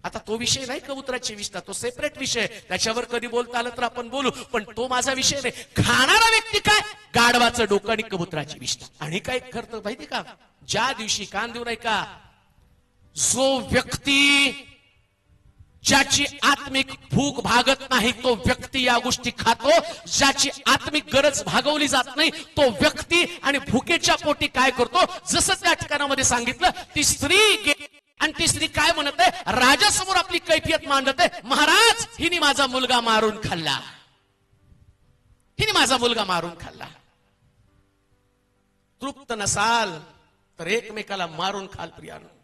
आता तो विषय नाही कबुतराची विष्ठा, तो सेपरेट विषय, त्याच्यावर कधी बोलता आलं तर आपण बोलू, पण तो माझा विषय नाही. खाणारा व्यक्ती काय? गाढवाचं डोकं आणि कबुतराची विष्ठा. आणि काय करतो माहिती का? ज्या दिवशी, कान देऊ नाही का, जो व्यक्ती ज्याची आत्मिक भूक भागत नाही तो व्यक्ती या गोष्टी खातो. ज्याची आत्मिक गरज भागवली जात नाही तो व्यक्ती आणि भुकेच्या पोटी काय करतो? जसं त्या ठिकाणामध्ये सांगितलं, ती स्त्री आणि ती स्त्री काय म्हणत आहे? राजासमोर आपली कैफियत मांडत आहे, महाराज हिने माझा मुलगा मारून खाल्ला, हिने माझा मुलगा मारून खाल्ला. तृप्त नसाल तर एकमेकाला मारून खाल प्रियानो.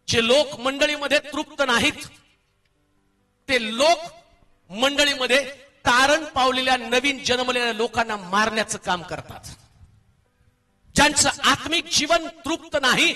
जे लोक मंडळीमध्ये तृप्त नाहीत ते लोक मंडळीमध्ये तारण पावलेल्या नवीन जन्मलेल्या लोकांना मारण्याचं काम करतात. ज्यांचं आत्मिक जीवन तृप्त नाही,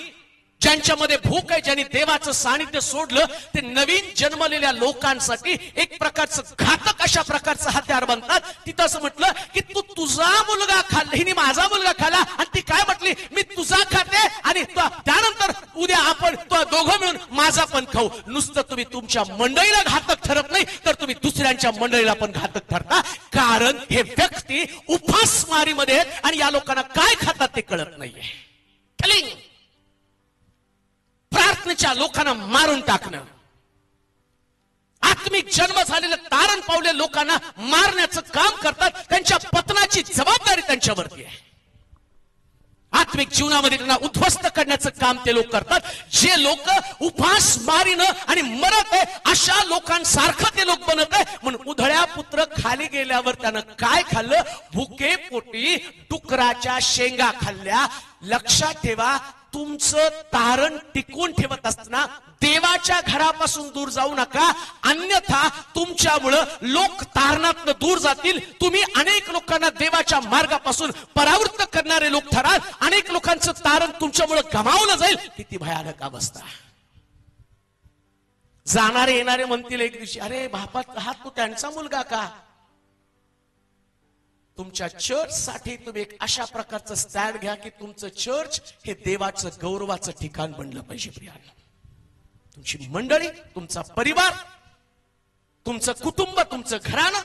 ज्यांच्यामध्ये भूक आहे, ज्यांनी देवाचं सानिध्य सोडलं, ते नवीन जन्मलेल्या लोकांसाठी एक प्रकारचं घातक अशा प्रकारचं हत्यार बनतात. तिथं असं म्हटलं की तू तुझा मुलगा खाल्ला, हिने माझा मुलगा खाल्ला, आणि ती काय म्हटली, मी तुझा खाते आणि त्यानंतर उद्या आपण दोघं मिळून माझा पण खाऊ. नुसतं तुम्ही तुमच्या मंडळीला घातक ठरत नाही, तर तुम्ही दुसऱ्यांच्या मंडळीला पण घातक ठरता. कारण हे व्यक्ती उपासमारीमध्ये आहेत आणि या लोकांना काय खातात ते कळत नाहीये. प्रार्थनेच्या लोकांना मारून टाकणं, आत्मिक जन्म झालेलं तारण पावले लोकांना मारण्याचं काम करतात. त्यांच्या पतनाची जबाबदारी त्यांच्यावरती आहे. आत्मिक जीवनामध्ये त्यांना उद्ध्वस्त करण्याचं काम ते लोक करतात. जे लोक उपासमारीनं आणि मरत आहे अशा लोकांसारखं ते लोक बनत आहे. म्हणून उधळ्या पुत्र खाली गेल्यावर त्यानं काय खाल्लं, भुके पोटी डुकराच्या शेंगा खाल्ल्या. लक्षात ठेवा, तुमचं तारण टिकून ठेवत असताना देवाच्या घरापासून दूर जाऊ नका, अन्यथा तुमच्यामुळं लोक तारणातनं दूर जातील. तुम्ही अनेक लोकांना देवाच्या मार्गापासून परावृत्त करणारे लोक ठराल. अनेक लोकांचं तारण तुमच्यामुळं गमावलं जाईल. किती भयानक अवस्था. जाणारे येणारे म्हणतील एक दिवशी, अरे बापात हा तू त्यांचा मुलगा का? तुमच्या चर्च साठी तुम्ही एक अशा प्रकारचं स्टँड घ्या की तुमचं चर्च हे देवाचं गौरवाचं ठिकाण बनलं पाहिजे. प्रियांनो, तुमची मंडळी, तुमचा परिवार, तुमचं कुटुंब, तुमचं घराणं.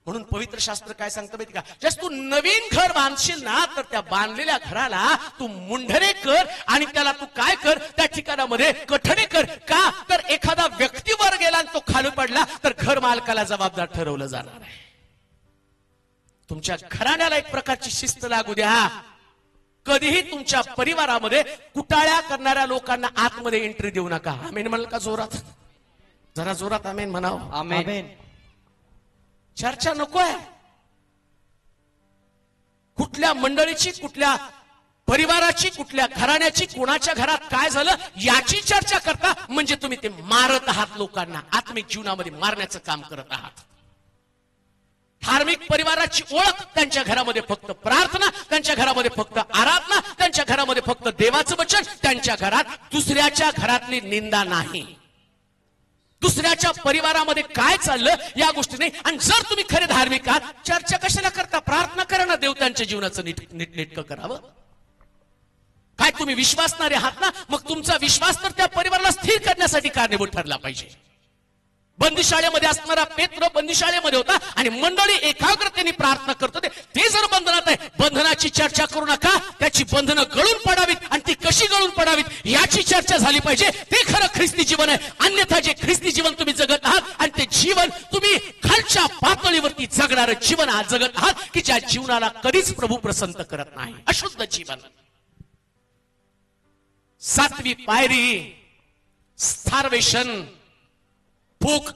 म्हणून पवित्र शास्त्र काय सांगतं माहिती का, जस तू नवीन घर बांधशील ना, तर त्या बांधलेल्या घराला तू मुंढरे कर आणि त्याला तू काय कर, त्या ठिकाणामध्ये कठडे कर. का तर एखादा व्यक्ती वर गेला आणि तो खाली पडला तर घर मालकाला जबाबदार ठरवलं जाणार आहे. तुमच्या घराण्याला एक प्रकारची शिस्त लागू द्या. कधीही तुमच्या परिवारामध्ये कुटाळ्या करणाऱ्या लोकांना आतमध्ये एंट्री देऊ नका. आमेन म्हणाल का जोरात? जरा जोरात आमेन म्हणावं. आमेन. चर्चा नको आहे. कुठल्या मंडळीची, कुठल्या परिवाराची, कुठल्या घराण्याची, कोणाच्या घरात काय झालं याची चर्चा करता म्हणजे तुम्ही ते मारत आहात. लोकांना आत्मिक जीवनामध्ये मारण्याचं काम करत आहात. धार्मिक परिवाराची ओळख त्यांच्या घरामध्ये फक्त प्रार्थना, त्यांच्या घरामध्ये फक्त आराधना, त्यांच्या घरामध्ये फक्त देवाचं वचन, त्यांच्या घरात दुसऱ्याच्या घरातली निंदा नाही. दुसऱ्याच्या परिवारामध्ये काय चाललं या गोष्टी नाही. आणि जर तुम्ही खरे धार्मिक आहात, चर्चा कशाला करता? प्रार्थना करा ना, देव त्यांच्या जीवनाचं नीटनेटकं करावं. काय तुम्ही विश्वासणारे आहात ना, मग तुमचा विश्वास तर त्या परिवाराला स्थिर करण्यासाठी कारणीभूत ठरला पाहिजे. बंदिशाळेमध्ये असणारा पेत्र बंदिशाळेमध्ये होता आणि मंडळी एकाग्रतेने प्रार्थना करत होते. ते जर बंधनात आहे, बंधनाची चर्चा करू नका. त्याची बंधनं गळून पडावीत आणि ती कशी गळून पडावीत याची चर्चा झाली पाहिजे. ते खरं ख्रिस्ती जीवन आहे. अन्यथा जे ख्रिस्ती जीवन तुम्ही जगत आहात आणि ते जीवन तुम्ही खालच्या पातळीवरती जगणारं जीवन जगत आहात की ज्या जीवनाला कधीच प्रभू प्रसन्न करत नाही. अशुद्ध जीवन. 7वी पायरी स्टार्वेशन, भूक.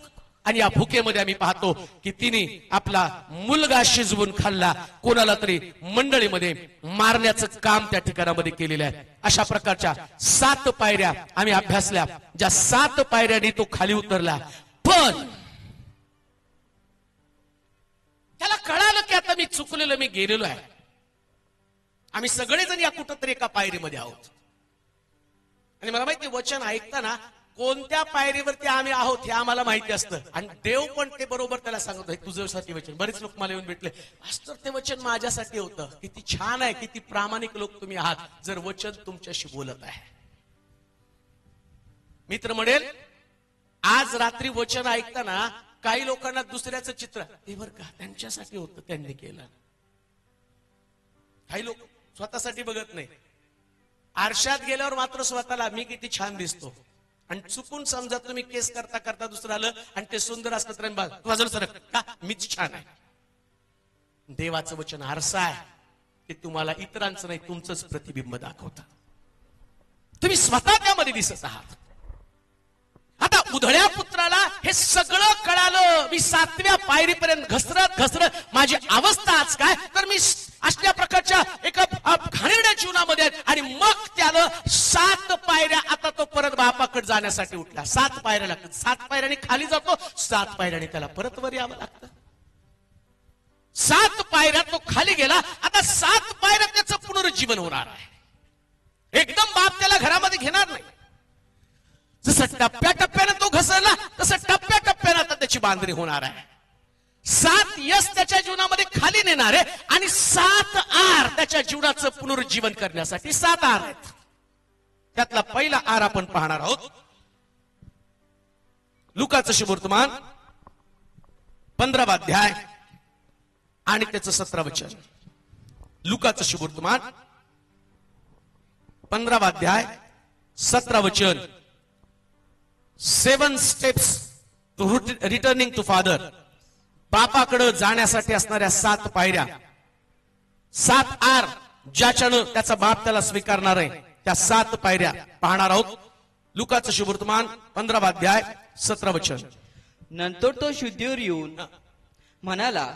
आणि या भुकेमध्ये आम्ही पाहतो की तिने आपला मुलगा शिजवून खाल्ला. कोणाला तरी मंडळीमध्ये मारण्याचं काम त्या ठिकाणामध्ये केलेलं आहे. अशा प्रकारच्या 7 पायऱ्या आम्ही अभ्यासल्या, ज्या 7 पायऱ्यांनी तो खाली उतरला. पण त्याला कळालं की आता मी चुकलेलो, मी गेलेलो आहे. आम्ही सगळेजण या कुठंतरी एका पायरीमध्ये आहोत. आणि मला माहिती वचन ऐकताना कोणत्या पायरीवरती आम्ही आहोत हे आम्हाला माहिती असतं. आणि देव पण ते बरोबर त्याला सांगत आहे, तुझ्यासाठी वचन. बरेच लोक मला येऊन भेटले, मास्टर ते वचन माझ्यासाठी होतं. किती छान आहे, किती प्रामाणिक लोक तुम्ही आहात जर वचन तुमच्याशी बोलत आहे. मित्र म्हणेल, आज रात्री वचन ऐकताना काही लोकांना दुसऱ्याचं चित्र, ते बरं का त्यांच्यासाठी होतं, त्यांनी केलं. काही लोक स्वतःसाठी बघत नाही. आरशात गेल्यावर मात्र स्वतःला मी किती छान दिसतो. आणि चुकून समजा तुम्ही केस करता करता दुसरं आलं आणि ते सुंदर असलं तर बाजूला सरक का, मीच छान आहे. देवाचं वचन आरसा आहे ते तुम्हाला इतरांचं नाही, तुमचंच प्रतिबिंब दाखवतं. तुम्ही स्वतः त्यामध्ये दिसत आहात. आता उधळ्या पुत्राला हे सगळं कळालं. मी 7व्या पायरीपर्यंत घसरत घसरत माझी अवस्था आज काय, तर मी अशा प्रकारच्या एका घाणेरड्या जीवनामध्ये आहे. आणि मग त्याला 7 पायऱ्या, आता तो परत बापाकडे जाण्यासाठी उठला. 7 पायऱ्या लागतात. 7 पायऱ्याने खाली जातो, 7 पायऱ्याने त्याला परत वर यावं लागतं. 7 पायऱ्या तो खाली गेला. आता 7 पायऱ्या त्याचं पुनरुज्जीवन होणार आहे. एकदम बाप त्याला घरामध्ये घेणार नाही. जसं टप्प्याटप्प्यानं तो घसरला तसं टप्प्याटप्प्यानं आता त्याची बांधणी होणार आहे. 7 यश त्याच्या जीवनामध्ये खाली नेणार आहे आणि 7 आर त्याच्या जीवनाचं पुनरुज्जीवन करण्यासाठी 7 आर आहेत. त्यातला पहिला आर आपण पाहणार आहोत. लुकाचं शुभवर्तमान 15वा अध्याय आणि त्याचं 17 वचन. लुकाचं शुभवर्तमान 15वा अध्याय 17 वचन. 7 steps to returning to father. बापाकडे जाण्यासाठी असणाऱ्या 7 पायऱ्या, 7 आर ज्याच्यानं त्याचा बाप त्याला स्वीकारणार आहे, त्या 7 पायऱ्या पाहणार आहोत. लुकाचं शुभवर्तमान 15वा अध्याय 17 वचन. नंतर तो शुद्धीवर येऊन म्हणाला,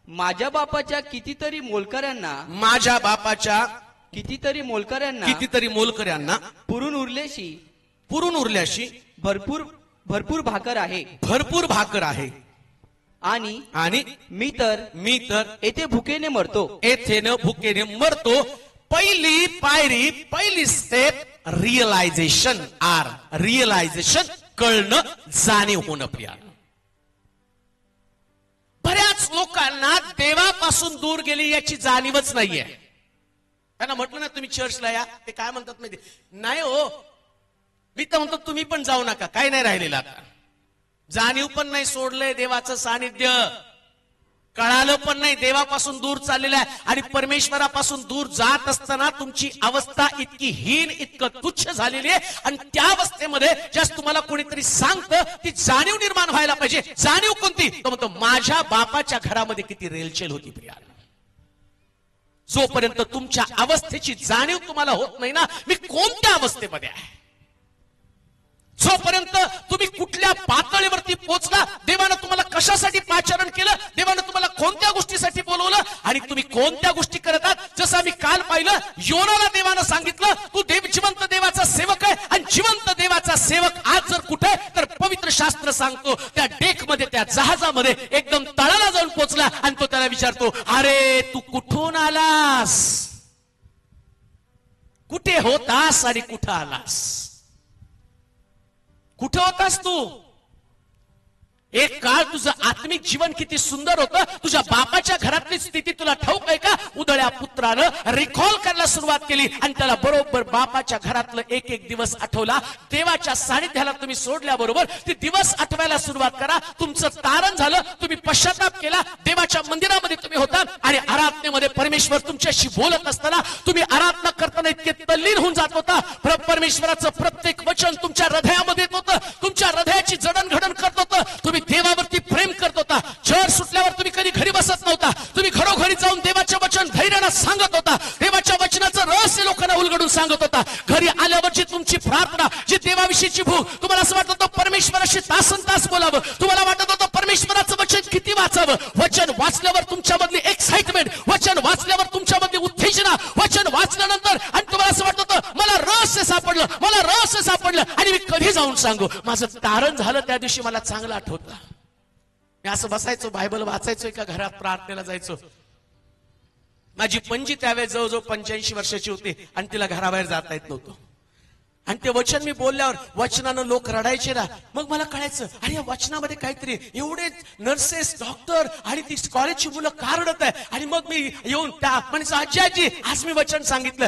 माझ्या बापाच्या कितीतरी मोलकऱ्यांना कितीतरी मोलकऱ्यांना पुरून उरल्याशी भरपूर भाकर आहे आणि मी तर येथे भुकेने मरतो. पहिली पायरी, पहिली स्टेप रिअलायझेशन. रिअलायझेशन, कळणं, जाणीव होणं. प्रिया, बऱ्याच लोकांना देवापासून दूर गेली याची जाणीवच नाहीये. त्यांना म्हटलं ना तुम्ही चर्चला या, ते काय म्हणतात माहिती नाही हो. मी तर म्हणतो तुम्ही पण जाऊ नका, काय नाही राहिलेलं आता. जाणीव पण नाही, सोडलंय देवाचं सानिध्य, कळालं पण नाही, देवापासून दूर चाललेलं आहे. आणि परमेश्वरापासून दूर जात असताना तुमची अवस्था इतकी हीन, इतकं तुच्छ झालेली आहे. आणि त्या अवस्थेमध्ये ज्यास तुम्हाला कोणीतरी सांगतं, ती जाणीव निर्माण व्हायला पाहिजे. जाणीव कोणती? तो म्हणतो माझ्या बापाच्या घरामध्ये किती रेलचेल होती. प्रिया, जोपर्यंत तुमच्या अवस्थेची जाणीव तुम्हाला होत नाही ना, मी कोणत्या अवस्थेमध्ये आहे, जोपर्यंत तुम्ही कुठल्या पातळीवरती पोहोचला, देवानं तुम्हाला कशासाठी पाचारण केलं, देवानं तुम्हाला कोणत्या गोष्टीसाठी बोलवलं आणि तुम्ही कोणत्या गोष्टी करत आहात. जसं आम्ही काल पाहिलं, योनाला देवानं सांगितलं तू जिवंत देवाचा सेवक आहे. आणि जिवंत देवाचा सेवक आज जर कुठे, तर पवित्र शास्त्र सांगतो त्या डेकमध्ये, त्या जहाजामध्ये एकदम तळाला जाऊन पोहोचला. आणि तो त्याला विचारतो, अरे तू कुठून आलास, कुठे होतास आणि कुठं आलास, कुठं होतास तू. एक काळ तुझं आत्मिक जीवन किती सुंदर होतं, तुझ्या बापाच्या घरातली स्थिती तुला ठाऊक आहे का. उदळ्या पुत्रानं रिकॉल करायला सुरुवात केली आणि त्याला बरोबर बापाच्या घरातलं एक एक दिवस आठवला. देवाच्या सानिध्याला तुम्ही सोडल्याबरोबर ते दिवस आठवायला सुरुवात करा. तुमचं तारण झालं, तुम्ही पश्चाताप केला, देवाच्या मंदिरामध्ये तुम्ही होता आणि आराधनेमध्ये परमेश्वर तुमच्याशी बोलत असताना तुम्ही आराधना करताना इतके तल्लीन होऊन जात होता. परमेश्वराचं प्रत्येक वचन तुमच्या हृदयामध्ये येत होतं, तुमच्या हृदयाची जडणघडण करत होतं. तुम्ही देवावरती प्रेम करत होता. चर्च सुटल्यावर तुम्ही कधी घरी बसत नव्हता, तुम्ही घरोघरी जाऊन देवाचे वचन धैर्यानं सांगत होता. देवाच्या वचनाचं रहस्य लोकांना उलगडून सांगत होता. घरी आल्यावरची तुमची प्रार्थना, जी देवाविषयीची भूक, तुम्हाला असं वाटत होतं परमेश्वराशी तासन तास बोलावं, तुम्हाला वाटत होतं परमेश्वराचं वचन किती वाचावं. वचन वाचल्यावर तुमच्यामधली एक्साइटमेंट, वचन वाचल्यावर तुमच्यामधली उत्तेजना, वचन वाचल्यानंतर आणि तुम्हाला असं वाटत होतं मला रहस्य सापडलं, मला रहस्य सापडलं आणि मी कधी जाऊन सांगू. माझं तारण झालं त्या दिवशी मला चांगलं आठवतं. मी असं बसायचो, बायबल वाचायचो, एका घरात प्रार्थनेला जायचो. माझी पणजी त्यावेळेस जवळजवळ 85 वर्षाची होती आणि तिला घराबाहेर जाता येत नव्हतं. आणि ते वचन मी बोलल्यावर वचनानं लोक रडायचे ना. मग मला कळायचं, अरे या वचनामध्ये काहीतरी, एवढे नर्सेस, डॉक्टर आणि ती कॉलेजची मुलं का रडत आहे. आणि मग मी येऊन त्या म्हणजे आजी आजी आज मी वचन सांगितलं,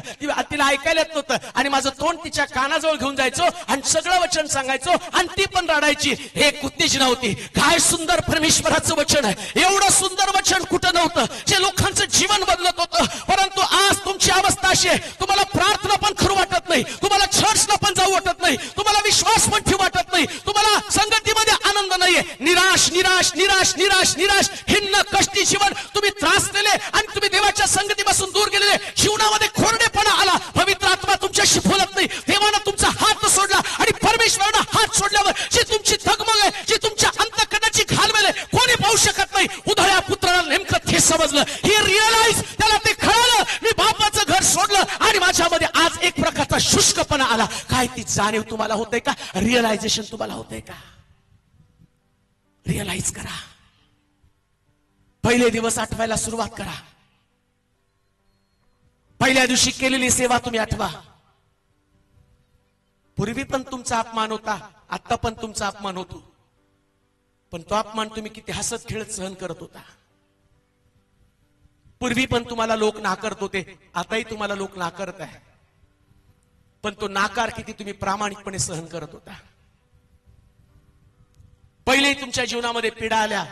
तिला ऐकायला येत नव्हतं आणि माझं तोंड तिच्या कानाजवळ घेऊन जायचो आणि सगळं वचन सांगायचो आणि ती पण रडायची. हे उत्तेजना होती. काय सुंदर परमेश्वराचं वचन आहे, एवढं सुंदर वचन कुठं नव्हतं जे लोकांचं जीवन बदलत होतं. परंतु आज तुमची अवस्था अशी आहे, तुम्हाला प्रार्थना पण खरं वाटत नाही, तुम्हाला चर्चला पण जाऊ वाटत नाही, तुम्हाला विश्वास पण ठेवू वाटत नाही, तुम्हाला संगतीमध्ये आनंद नाहीये. निराश निराश निराश निराश निराश, हिन्न कष्टी जीवन तुम्ही त्रासलेले आणि तुम्ही देवाच्या संगतीपासून दूर गेलेले. जीवनामध्ये खोरडेपणा आला, पवित्र आत्मा तुमच्याशी बोलत नाही, देवानं तुमचा हात सोडला आणि परमेश्वरानं हात सोडल्यावर जी तुमची धगमग आहे, जी तुमच्या अंतःकरणाची घालमेल आहे, कोणी पाहू शकत नाही. उधळ्या पुत्राला नेमकं ते समजलं, ही रिअलाइज, त्याला ते कळलं, मी बापाचं घर सोडलं आणि माझ्यामध्ये आज एक प्रकारचा शुष्कपणा आला. काय ती जाणीव तुम्हाला होते का? रिअलायझेशन तुम्हाला होते का? रिअलाइज करा. पहिले दिवस आठवायला सुरुवात करा. पहिल्या दिवशी केलेली सेवा तुम्ही आठवा. पूर्वी पण तुमचा अपमान होता, आता पण तुमचा अपमान होतो, पण तो अपमान तुम्ही किती हसत खेळत सहन करत होता. पूर्वी पण तुम्हाला लोक नाकारत होते, आताही तुम्हाला लोक नाकारत आहे, पण तो नाकार किती तुम्ही प्रामाणिकपणे सहन करत होता. पहिले तुमच्या जीवनामध्ये पीडा आल्या,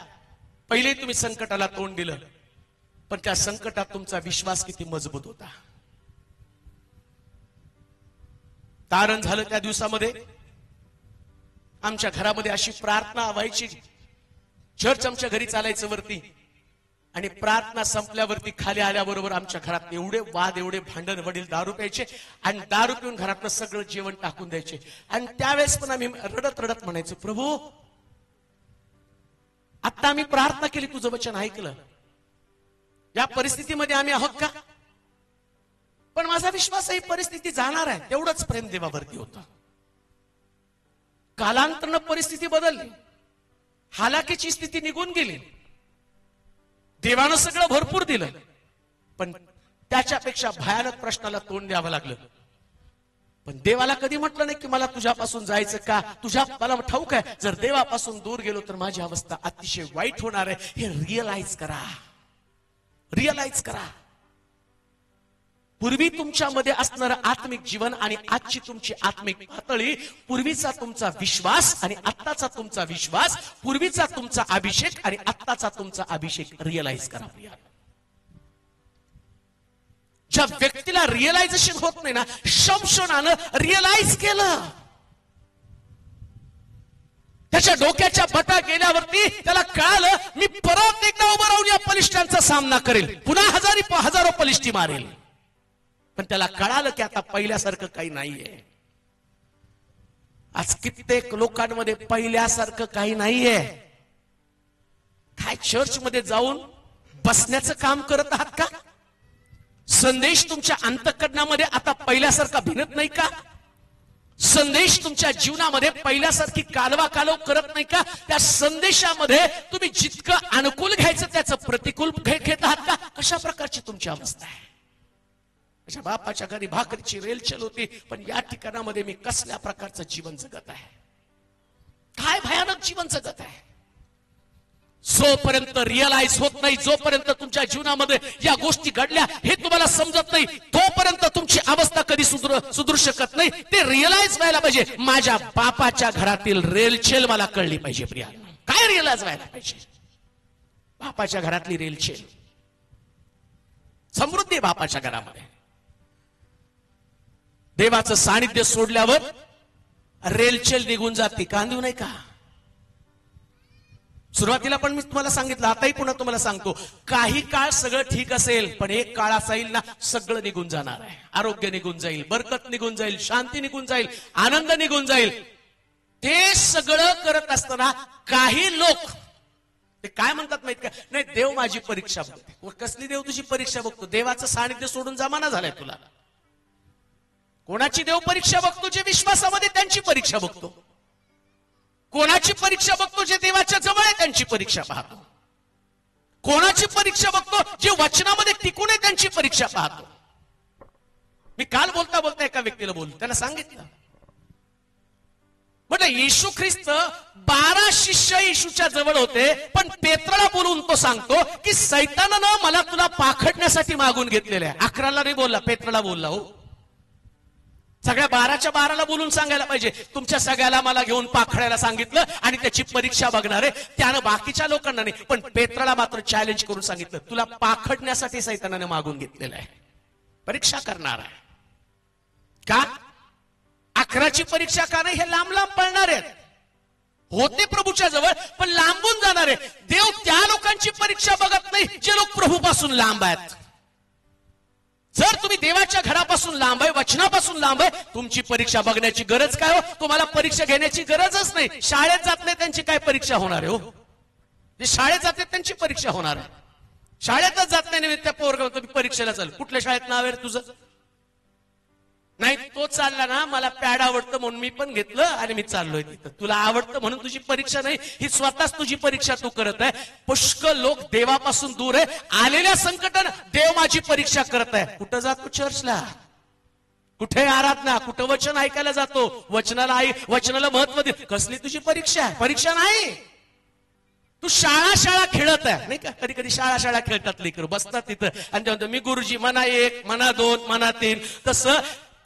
पहिले तुम्ही संकटाला तोंड दिलं, पण त्या संकटात तुमचा विश्वास किती मजबूत होता. तारण झालं त्या दिवसामध्ये. आमच्या घरामध्ये अशी प्रार्थना व्हायची, चर्च आमच्या घरी चालायचं वरती, आणि प्रार्थना संपल्यावरती खाली आल्याबरोबर आमच्या घरात एवढे वाद, एवढे भांडण, वडील दारू प्यायचे आणि दारू पिऊन घरातलं सगळं जेवण टाकून द्यायचे. आणि त्यावेळेस पण आम्ही रडत रडत म्हणायचो, प्रभू आता आम्ही प्रार्थना केली, तुझं वचन ऐकलं, या परिस्थितीमध्ये आम्ही आहोत का? पण माझा विश्वास ही परिस्थिती जाणार आहे, तेवढंच प्रेम देवावरती होतं. कालांतरानं परिस्थिती बदलली, हालाकीची स्थिती निघून गेली, देवानं सगळं भरपूर दिलं, पण त्याच्यापेक्षा भयानक प्रश्नाला तोंड द्यावं लागलं. पण देवाला कधी म्हटलं नाही की मला तुझ्यापासून जायचं का? मला ठाऊक आहे, जर देवापासून दूर गेलो तर माझी अवस्था अतिशय वाईट होणार आहे. हे रिअलाइज करा, रिअलाइज करा. पूर्वी तुमच्यामध्ये असणारं आत्मिक जीवन आणि आजची तुमची आत्मिक पातळी, पूर्वीचा तुमचा विश्वास आणि आत्ताचा तुमचा विश्वास, पूर्वीचा तुमचा अभिषेक आणि आत्ताचा तुमचा अभिषेक रिअलाइज करा. ज्या व्यक्तीला रिअलायझेशन होत नाही ना, शमशोनानं रिअलाइज केलं. त्याच्या डोक्याच्या बटा गेल्यावरती त्याला कळालं, मी परत एकदा उभं राहून या बलिष्ठांचा सामना करेल, पुन्हा हजारो बलिष्ठी मारेल. पण त्याला कळालं की आता पहिल्यासारखं काही नाहीये. आज कित्येक लोकांमध्ये पहिल्यासारखं काही नाहीये. काय चर्चमध्ये जाऊन बसण्याचं काम करत आहात का? संदेश तुमच्या अंतःकरणामध्ये आता पहिल्यासारखा भिनत नाही का? संदेश तुमच्या जीवनामध्ये पहिल्यासारखी कालवा करत नाही का? त्या संदेशामध्ये तुम्ही जितकं अनुकूल घ्यायचं त्याचं प्रतिकूल घेत आहात का? कशा प्रकारची तुमची अवस्था आहे? माझ्या बापाच्या घरी भाकरीची रेलचेल होती, पण या ठिकाणामध्ये मी कसल्या प्रकारचं जीवन जगत आहे? काय भयानक जीवन जगत आहे? जोपर्यंत रिअलाइज होत नाही, जोपर्यंत तुमच्या जीवनामध्ये या गोष्टी घडल्या हे तुम्हाला समजत नाही, तोपर्यंत तुमची अवस्था कधी सुधरू शकत नाही. ते रिअलाइज व्हायला पाहिजे. माझ्या बापाच्या घरातील रेलचेल मला कळली पाहिजे. प्रिया, काय रिअलाइज व्हायला पाहिजे? बापाच्या घरातली रेलचेल, समृद्धी बापाच्या घरामध्ये. देवाचं सानिध्य सोडल्यावर रेलचेल निघून जाते. कांदू नाही का? सुरुवातीला पण मी तुम्हाला सांगितलं, आताही पुन्हा तुम्हाला सांगतो, काही काळ सगळं ठीक असेल, पण एक काळ असा येईल ना, सगळं निघून जाणार आहे. आरोग्य निघून जाईल, बरकत निघून जाईल, शांती निघून जाईल, आनंद निघून जाईल. ते सगळं करत असताना काही लोक ते काय म्हणतात माहित का? नाही, देव माझी परीक्षा बघते. कसली देव तुझी परीक्षा बघतो? देवाचं सानिध्य सोडून जमाना झालाय तुला. कोणाची देव परीक्षा बघतो? जे विश्वासामध्ये त्यांची परीक्षा बघतो. कोणाची परीक्षा बघतो? जे देवाच्या जवळ आहे त्यांची परीक्षा पाहतो. कोणाची परीक्षा बघतो? जे वचनामध्ये टिकून आहे त्यांची परीक्षा पाहतो. मी काल बोलता बोलता एका व्यक्तीला बोललो, त्याला सांगितलं, म्हटलं येशू ख्रिस्त 12 शिष्य येशूच्या जवळ होते, पण पेत्राला बोलून तो सांगतो की सैतानानं मला तुला पाखडण्यासाठी मागून घेतलेलं आहे. 11ला नाही बोलला, पेत्राला बोलला. हो, सगळ्या 12च्या 12ला बोलून सांगायला पाहिजे, तुमच्या सगळ्याला मला घेऊन पाखडायला सांगितलं आणि त्याची परीक्षा बघणार आहे. त्यानं बाकीच्या लोकांना नाही, पण पेत्राला मात्र चॅलेंज करून सांगितलं, तुला पाखडण्यासाठी सैतानाने मागून घेतलेलं आहे, परीक्षा करणार आहे. का? 11ची परीक्षा का नाही? हे लांब लांब पळणार आहेत. होते प्रभूच्या जवळ, पण लांबून जाणार आहे. देव त्या लोकांची परीक्षा बघत नाही जे लोक प्रभूपासून लांब आहेत. जर तुम्ही देवाच्या घरापासून लांब आहे, वचनापासून लांब आहे, तुमची परीक्षा बघण्याची गरज काय हो? तुम्हाला परीक्षा घेण्याची गरजच नाही. शाळेत जात नाही त्यांची काय परीक्षा होणार आहे? हो, जे शाळेत जाते त्यांची परीक्षा होणार आहे. शाळेतच जात नाही त्या पोरगा तुम्ही परीक्षेला चाल, कुठल्या शाळेत नाव आहे तुझं? नाही, तो चालला ना, मला पॅड आवडतं म्हणून मी पण घेतलं आणि मी चाललोय तिथं. तुला आवडतं म्हणून तुझी परीक्षा नाही, ही स्वतःच तुझी परीक्षा तू करत आहे. पुष्कळ लोक देवापासून दूर आहे. आलेल्या संकटानं देव माझी परीक्षा करत आहे. कुठं जातो? चर्चला. कुठे आराधना, कुठं वचन ऐकायला जातो, वचनाला महत्व दे. कसली तुझी परीक्षा आहे? परीक्षा नाही. तू शाळा खेळत आहे नाही का? कधी कधी शाळा खेळतात लेकरं, बसतात तिथं आणि ते म्हणतात मी गुरुजी म्हणा 1 म्हणा 2 म्हणा 3. तसं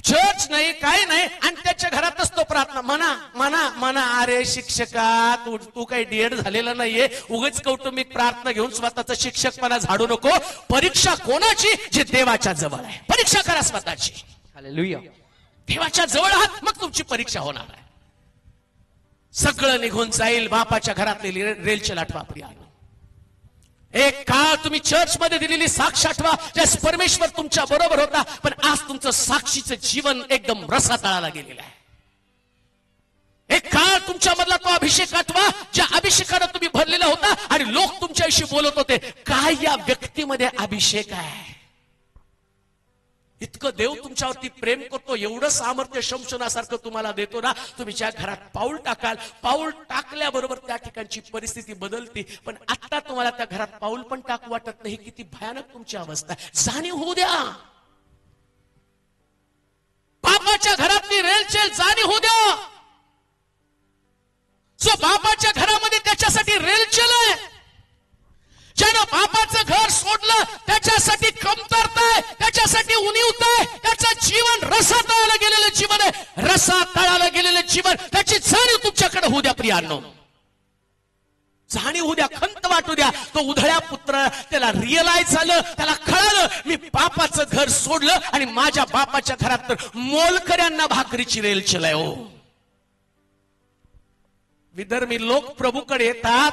चर्च नाही, काय नाही, आणि त्याच्या घरातच तो प्रार्थना म्हणा. अरे शिक्षका, तू काही डीएड झालेला नाहीये, उगाच कौटुंबिक प्रार्थना घेऊन स्वतःचा शिक्षकपणा झाडू नको. परीक्षा कोणाची? जे देवाच्या जवळ आहे. परीक्षा करा स्वतःची. हालेलुया. देवाच्या जवळ आहात, मग तुमची परीक्षा होणार आहे. सगळं निघून जाईल. बापाच्या घरातली रेलचेल आठवा प्रियानो. एक काळ तुम्ही चर्च मध्ये दिलेली साक्ष आठवा, ज्यास परमेश्वर तुमच्या बरोबर होता, पण आज तुमचं साक्षीचं जीवन एकदम रसातळाला गेलेलं आहे. एक काळ तुमच्या मधला तो अभिषेक आठवा, ज्या अभिषेकानं तुम्ही भरलेला होता आणि लोक तुमच्याविषयी बोलत होते, काय या व्यक्तीमध्ये अभिषेक आहे. इतकं देव तुमच्यावरती प्रेम करतो, एवढं सामर्थ्य शमशनासारखं तुम्हाला देतो ना, तुम्ही ज्या घरात पाऊल टाकाल, पाऊल टाकल्याबरोबर त्या ठिकाणची परिस्थिती बदलते. पण आता तुम्हाला त्या घरात पाऊल पण टाकू वाटत नाही. किती भयानक तुमची अवस्था आहे. जाणीव होऊ द्या. बापाच्या घरातली रेलचेल जाणीव होऊ द्या. जो बापाच्या घरामध्ये त्याच्यासाठी रेलचेल आहे, ज्यानं बापाचं घर सोडलं त्याच्यासाठी कमतरता आहे, त्याच्यासाठी उणीवता आहे, त्याचं जीवन रसातळाला गेलेलं जीवन आहे. रसातळाला गेलेलं जीवन, त्याची जाणीव तुमच्याकडे होऊ द्या प्रियांनो. जाणीव होऊ द्या, खंत वाटू द्या. तो उधळ्या पुत्र, त्याला रिअलाइज झालं, त्याला कळालं मी बापाचं घर सोडलं आणि माझ्या बापाच्या घरात तर मोलकऱ्यांना भाकरीची रेलचेल आहे. हो, विधर्मी लोक प्रभूकडे येतात,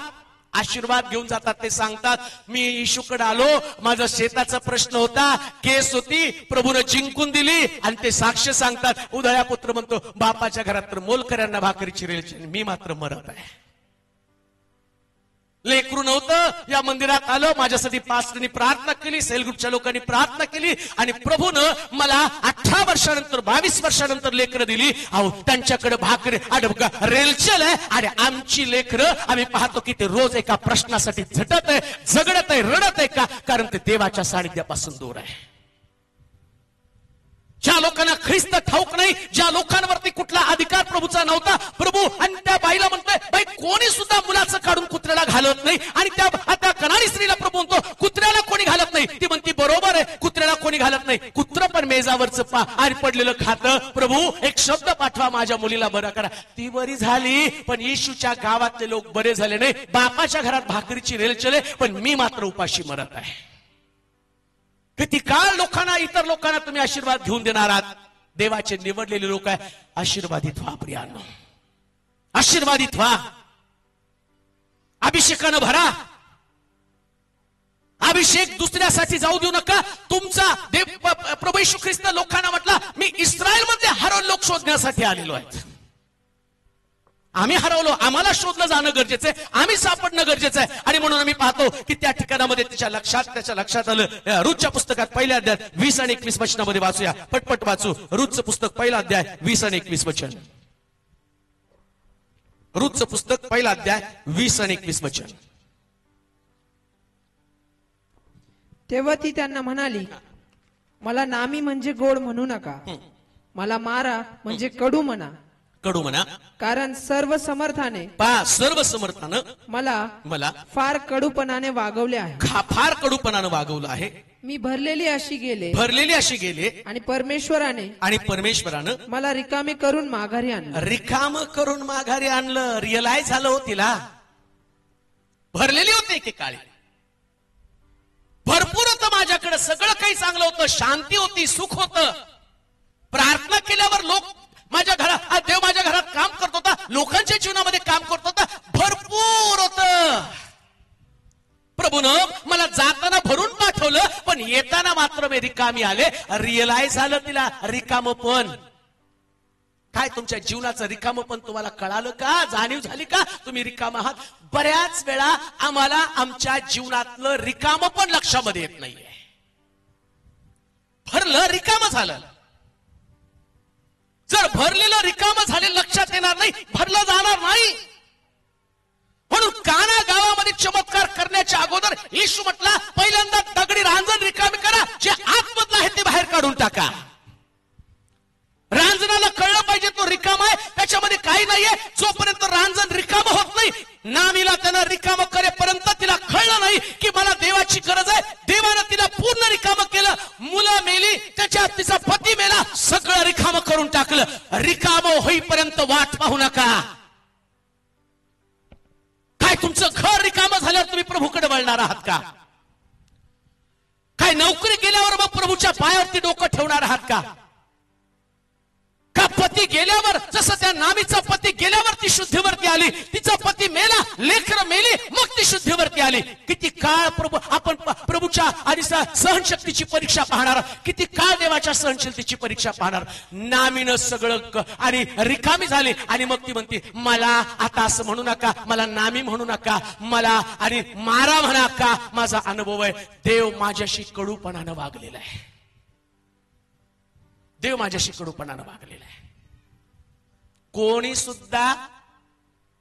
आशीर्वाद घेऊन जातात. ते सांगतात मी येशूकडे आलो, माझा शेताचा प्रश्न होता, केस होती, प्रभूने जिंकून दिली. आणि ते साक्ष सांगतात. उधळ्या पुत्र म्हणतो बापाच्या घरात तर मोलकऱ्यांना भाकरीची रेलचेल, मी मात्र मरत आहे. लेकरू नव्हतं, या मंदिरात आलं, माझ्यासाठी पास्टरनी प्रार्थना केली, सेल ग्रुपच्या लोकांनी प्रार्थना केली आणि प्रभूनं मला 18 वर्षानंतर 22 वर्षानंतर लेकरं दिली. अहो, त्यांच्याकडे भाकरी रेलचेल आहे आणि आमची लेकरं आम्ही पाहतो की ते रोज एका प्रश्नासाठी झटत आहे, झगडत आहे, रडत आहे. का? कारण ते देवाच्या सानिध्यापासून दूर आहे. ज्या लोकांना ख्रिस्त ठाऊक नाही, ज्या लोकांवरती कुठला अधिकार प्रभूचा नव्हता, प्रभू आणि त्या बाईला म्हणतोय बाई कोणी सुद्धा मुलाचं काढून कुत्र्याला घालत नाही. आणि त्या कनानी स्त्रीला प्रभू म्हणतो कुत्र्याला कोणी घालत नाही. ती म्हणती बरोबर आहे, कुत्र्याला कोणी घालत नाही. कुत्र पण मेजावरचं आणि पडलेलं खातं. प्रभू एक शब्द पाठवा, माझ्या मुलीला बरं करा. ती बरी झाली, पण येशूच्या गावातले लोक बरे झाले नाही. बापाच्या घरात भाकरीची रेलचेल आहे, पण मी मात्र उपाशी मरत आहे. किती काळ लोकांना, इतर लोकांना तुम्ही आशीर्वाद घेऊन देणार आहात. देवाचे निवडलेले लोक आहे. आशीर्वादित व्हा प्रियांनो, आशीर्वादित व्हा. अभिषेकानं भरा. अभिषेक दुसऱ्यासाठी जाऊ देऊ नका. तुमचा प्रभू येशू ख्रिस्त लोकांना म्हटला मी इस्रायल मधले हरवलेले लोक शोधण्यासाठी आलेलो आहे. आम्ही हरवलो, आम्हाला शोधलं जाणं गरजेचं आहे, आम्ही सापडणं गरजेचं आहे. आणि म्हणून आम्ही पाहतो की त्या ठिकाणामध्ये त्याच्या लक्षात आलं. रूतच्या पुस्तकात पहिल्या अध्यायात 20 आणि 21 वचनामध्ये वाचूया, पटपट वाचू. रूतचं पुस्तक पहिला अध्याय 20 आणि 21 वचन. रूतचं पुस्तक पहिला अध्याय 20 आणि 21 वचन. तेव्हा ती त्यांना म्हणाली मला नामी म्हणजे गोड म्हणू नका, मला मारा म्हणजे कडू म्हणा. कडू म्हणा, कारण सर्व समर्थाने सर्व समर्थानं मला फार कडूपणाने वागवले आहे. फार कडूपणानं वागवलं आहे. मी भरलेली अशी गेले आणि परमेश्वरानं मला रिकामे करून माघारी आणलं. रिकाम करून माघारी आणलं. रिअलाइज झालं हो तिला. भरलेली होते एकेकाळी, भरपूर होतं माझ्याकडे, सगळं काही चांगलं होतं, शांती होती, सुख होतं. प्रार्थना केल्यावर लोक माझ्या घरात, देव माझ्या घरात काम करत होता, लोकांच्या जीवनामध्ये काम करत होता, भरपूर होत. प्रभूनं मला जाताना भरून पाठवलं, पण येताना मात्र मी रिकामी आले. रिअलाइज झालं तिला रिकामपण काय. तुमच्या जीवनाचं रिकामपण तुम्हाला कळालं का? जाणीव झाली का तुम्ही रिकाम आहात? बऱ्याच वेळा आम्हाला आमच्या जीवनातलं रिकामपण लक्षामध्ये येत नाहीये. भरलं रिकाम झालं. जर भरलेलं रिकाम झाले लक्षात येणार नाही, भरलं जाणार नाही. म्हणून काना गावामध्ये चमत्कार करण्याच्या अगोदर येशू म्हटला पहिल्यांदा दगडी रांजण रिकामी करा, जे आतमधलं आहे ते बाहेर काढून टाका. रांजणाला कळलं पाहिजे तो रिकामा आहे, त्याच्यामध्ये काही नाहीये. जोपर्यंत रांजण रिकाम होत नाही, नामीला त्यानं रिकाम करेपर्यंत तिला कळलं नाही की मला देवाची गरज आहे. देवानं तिला पूर्ण रिकाम केलं. मुलं मेली, त्याच्यात तिचा पती मेला, सगळं रिकाम करून टाकलं. रिकाम होईपर्यंत वाट पाहू नका. काय तुमचं घर रिकाम झाल्यावर तुम्ही प्रभूकडे वळणार आहात का? काय नोकरी गेल्यावर मग प्रभूच्या पायावरती डोकं ठेवणार आहात का? का पती गेल्यावर, जसं त्या नामीचा पती गेल्यावर ती शुद्धीवरती आली, तिचा पती मेला, लेकरं मेली, मग ती शुद्धीवरती आली. किती काळ आपण प्रभूच्या आणि सहनशक्तीची परीक्षा पाहणार, किती काळ देवाच्या सहनशक्तीची परीक्षा पाहणार. नामीनं सगळं आणि रिकामी झाली आणि मग ती म्हणते मला आता असं म्हणू नका, मला नामी म्हणू नका, मला आणि मारा म्हणा का, माझा अनुभव आहे. देव माझ्याशी कडूपणानं वागलेला आहे. देव माझ्याशी कडूपणानं वागलेला आहे. कोणी सुद्धा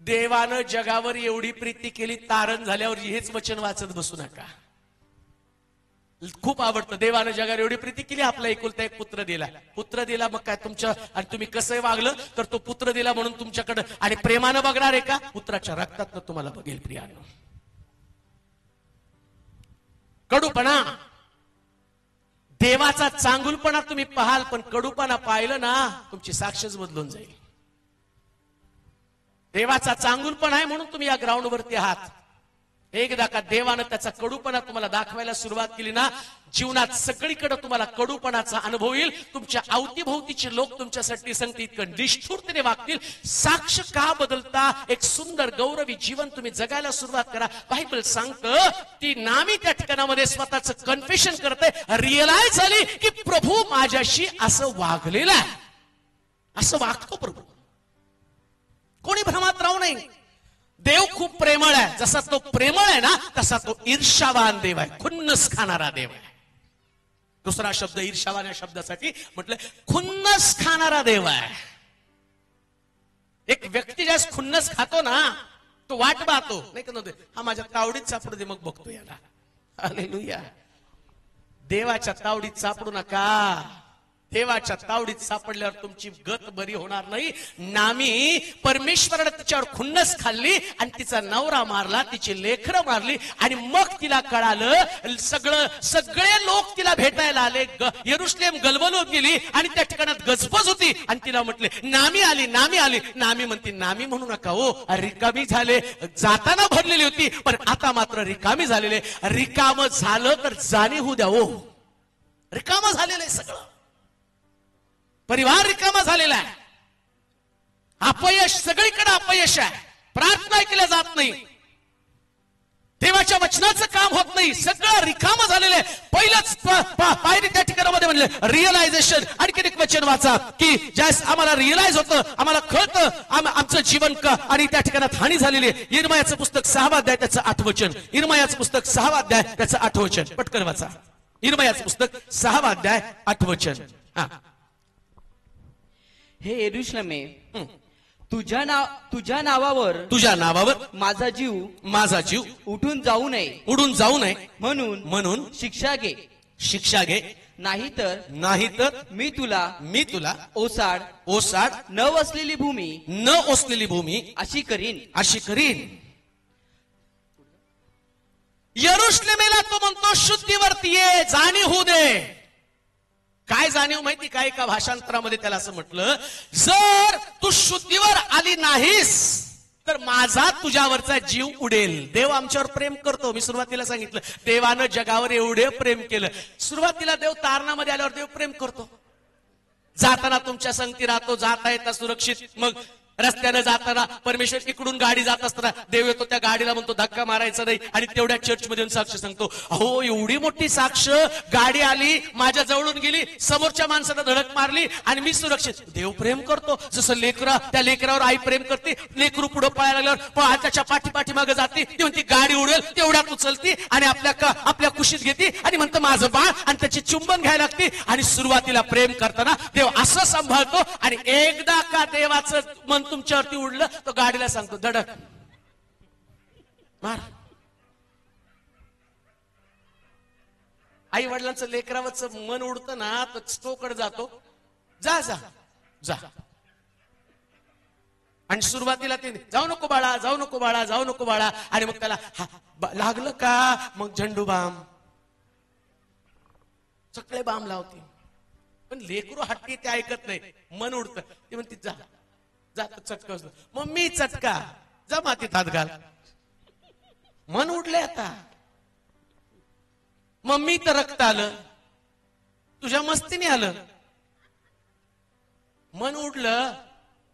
देवानं जगावर एवढी प्रीती केली, तारण झाल्यावर हेच वचन वाचत बसू नका. खूप आवडतं. देवानं जगावर एवढी प्रीती केली, आपला एकुलता एक पुत्र दिला. पुत्र दिला मग काय तुमच्या, आणि तुम्ही कसं वागलं तर तो पुत्र दिला म्हणून तुमच्याकडे आणि प्रेमानं बघणार आहे का? पुत्राच्या रक्तात तुम्हाला बघेल प्रियानो. कडूपणा, देवाचा चांगुलपणा तुम्ही पाहाल, पण कडूपणा पाहिलं ना तुमची साक्षच बदलून जाईल. देवाचा चांगुलपणा आहे म्हणून तुम्ही या ग्राउंडवरती आहात. एकदा का देवानं त्याचा कडूपणा तुम्हाला दाखवायला सुरुवात केली ना, जीवनात सगळीकडे तुम्हाला कडूपणाचा अनुभव येईल. तुमच्या अवतीभोवतीचे लोक तुमच्यासाठी सांगतील, इतकं निष्ठुरतेने वागतील. साक्ष का बदलता? एक सुंदर गौरवी जीवन तुम्ही जगायला सुरुवात करा. बायबल सांगतं ती नामी त्या ठिकाणामध्ये स्वतःचं कन्फेशन करते, रिअलाइज झाली की प्रभू माझ्याशी असं वागलेलं आहे, असं वागतो प्रभू. कोणी भ्रमात राहू नये. देव खूप प्रेमळ आहे. जसा तो प्रेमळ आहे ना, तसा तो ईर्ष्यावान देव आहे, खुन्नस खाणारा देव आहे. दुसरा शब्द ईर्ष्यावान या शब्दासाठी म्हटलं खुन्नस खाणारा देव आहे. एक व्यक्ती ज्यास खुन्नस खातो ना, तो वाट पाहतो, नाही का नव्हते, हा माझ्या तावडीत सापडू दे मग बघतो याला. हालेलुया. देवाच्या तावडीत सापडू नका. देवाच्या तावडीत सापडल्यावर तुमची गत बरी होणार नाही. नामी परमेश्वराने तिच्यावर खुन्नस खाल्ली आणि तिचा नवरा मारला, तिची लेकरं मारली आणि मग तिला कळालं. सगळे लोक तिला भेटायला आले. यरुशलेम गलबलून गेली आणि त्या ठिकाणात गजबज होती आणि तिला म्हटले नामी आली, नामी आली. नामी म्हणते नामी म्हणू नका हो, रिकामी झाले. जाताना भरलेली होती पण आता मात्र रिकामी झालेले. रिकाम झालं तर जाणीव होऊ द्या हो. रिकाम झालेलं आहे सगळं. परिवार रिकामा झालेला आहे. अपयश, सगळीकडे अपयश आहे. प्रार्थना केल्या जात नाही, देवाच्या वचनाचं काम होत नाही, सगळं रिकामा झालेलं आहे. पहिलंच पायरी त्या ठिकाणामध्ये म्हणले रिअलायझेशन. आणखी एक वचन वाचा की ज्यास आम्हाला रिअलाइज होतं, आम्हाला कळतं आमचं जीवन आणि त्या ठिकाणात हानी झालेली आहे. इर्मायाचं पुस्तक 6वा अध्याय त्याचं 8 वचन. इर्मायाचं पुस्तक 6वा अध्याय त्याचं 8 वचन. पटकन वाचा. इर्मायाचं पुस्तक 6वा अध्याय 8 वचन. हा. हे यरुशलेमे, तुझ्या नावावर माझा जीव उठून जाऊ नये म्हणून शिक्षा घे. नाहीतर मी तुला ओसाड न वसलेली भूमी अशी करीन. यरुशलेमेला तो म्हणतो शुद्धीवरती ये, जाणीव होऊ दे. काय जाणीव माहिती काय? एका भाषांतरामध्ये त्याला असं म्हटलं, जर तू शुद्धीवर आली नाहीस तर माझा तुझ्यावरचा जीव उडेल. देव आमच्यावर प्रेम करतो. मी सुरुवातीला सांगितलं देवानं जगावर एवढे प्रेम केलं. सुरुवातीला देव तारणामध्ये आल्यावर देव प्रेम करतो. जाताना तुमच्या संगती राहतो, जाता येता सुरक्षित. मग रस्त्याने जाताना परमेश्वर इकडून गाडी जात असताना देव येतो, त्या गाडीला म्हणतो धक्का मारायचा नाही. आणि तेवढ्या चर्चमध्ये साक्ष सांगतो, अहो एवढी मोठी साक्ष, गाडी आली माझ्या जवळून गेली, समोरच्या माणसाला धडक मारली आणि मी सुरक्षित. देव प्रेम करतो. जसं त्या लेकरावर आई प्रेम करते. लेकरू पुढे पळायला लागल्यावर त्याच्या पाठीमागे जाते, ती म्हणती गाडी उडेल, तेवढ्यात उचलती आणि आपल्या कुशीत घेते आणि म्हणतं माझं बाळ, आणि त्याची चुंबन घ्यायला लागते. आणि सुरुवातीला प्रेम करताना देव असं सांभाळतो. आणि एकदा का देवाचं मन तुमच्यावरती उडलं तो गाडीला सांगतो धडक मार. आई वडिलांचं लेकरावरचं मन उडतं ना, तर स्टोकडे जातो, जा जा. आणि सुरुवातीला ते जाऊ नको बाळा, जाऊ नको बाळा, जाऊ नको बाळा. आणि मग त्याला लागलं का मग झंडू बाम सगळे बाम लावते. पण लेकरू हट्टी ते ऐकत नाही, मन उडतं. ते म्हणते जा जा चटका. मम्मी चटका, जा मातीत हात घाल. मन उडले आता. मम्मी तर रक्त आलं, तुझ्या मस्तीने आलं. मन उडलं.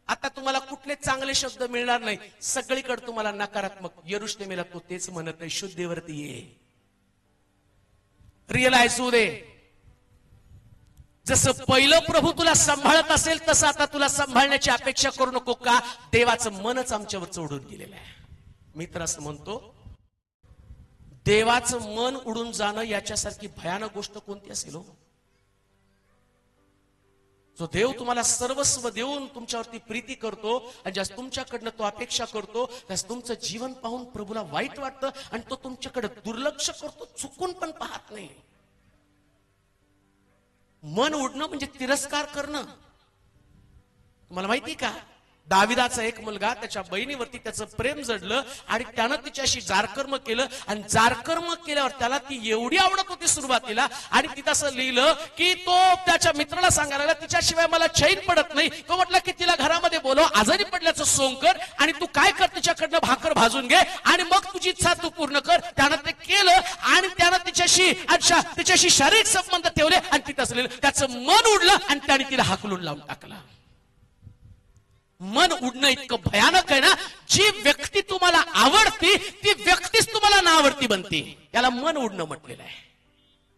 आता तुम्हाला कुठले चांगले शब्द मिळणार नाही, सगळीकडे तुम्हाला नकारात्मक. यरुशलेमेला तो तेच म्हणत नाही, शुद्धीवरती ये, रिअलाइज होऊ दे. जसं पहिलं प्रभू तुला सांभाळत असेल तसं आता तुला सांभाळण्याची अपेक्षा करू नको. का? देवाचं मनच आमच्यावर चढून गेलेलं आहे. मी तर असं म्हणतो, देवाचं मन उडून जाणं याच्यासारखी भयानक गोष्ट कोणती असेल हो? जो देव तुम्हाला सर्वस्व देऊन तुमच्यावरती प्रीती करतो आणि ज्यास तुमच्याकडनं तो अपेक्षा करतो, त्यास तुमचं जीवन पाहून प्रभूला वाईट वाटतं आणि तो तुमच्याकडे दुर्लक्ष करतो, चुकून पण पाहत नाही. मन उडणं म्हणजे तिरस्कार करणं. तुम्हाला माहिती का, दाविदाचा एक मुलगा, त्याच्या बहिणीवरती त्याचं प्रेम जडलं आणि त्यानं तिच्याशी जारकर्म केलं. आणि जारकर्म केल्यावर त्याला ती एवढी आवडत होती सुरुवातीला, आणि तिथं असं लिहिलं की तो त्याच्या मित्राला सांगायला लागला, तिच्याशिवाय मला चैन पडत नाही. तो म्हटला की तिला घरामध्ये बोलव, आजारी पडल्याचं सोंग कर, आणि तू काय कर, तिच्याकडनं भाकर भाजून घे आणि मग तुझी इच्छा तू पूर्ण कर. त्यानं ते केलं आणि त्यानं तिच्याशी शारीरिक संबंध ठेवले आणि तिथं असलेलं त्याचं मन उडलं आणि त्याने तिला हाकलून लावून टाकला. मन उडणं इतकं भयानक आहे ना, जी व्यक्ती तुम्हाला आवडती ती व्यक्तीच तुम्हाला नावडती बनते. याला मन उडणं म्हटलेलं आहे.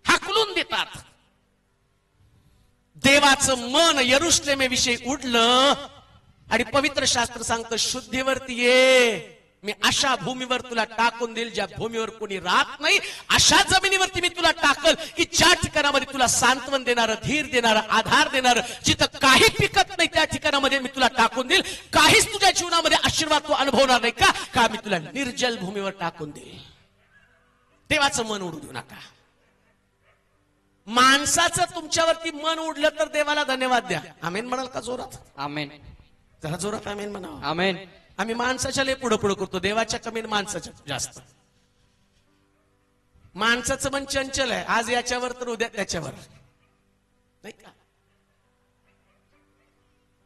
हाकलून देतात. देवाचं मन यरुशलेमेविषयी उडलं आणि पवित्र शास्त्र सांगतं, शुद्धीवरती ये, मी अशा भूमीवर तुला टाकून देईल ज्या भूमीवर कोणी राहत नाही. अशा जमिनीवरती मी तुला टाकल की ज्या ठिकाणामध्ये तुला सांत्वन देणारं, धीर देणारं, आधार देणारं, जिथं काही पिकत नाही त्या ठिकाणामध्ये मी तुला टाकून देईल. काहीच तुझ्या जीवनामध्ये आशीर्वाद तू अनुभवणार नाही. का? मी तुला निर्जल भूमीवर टाकून देईल. देवाचं मन उडू देऊ नका. माणसाचं तुमच्यावरती मन उडलं तर देवाला धन्यवाद द्या. आमेन म्हणाल का जोरात? आमेन. जरा जोरात आमेन म्हणा. आमेन. आम्ही माणसाच्या लय पुढं पुढं करतो, देवाच्या कमी माणसाच्या जास्त. माणसाचं मन चंचल आहे, आज याच्यावर तर उद्या त्याच्यावर, नाही का?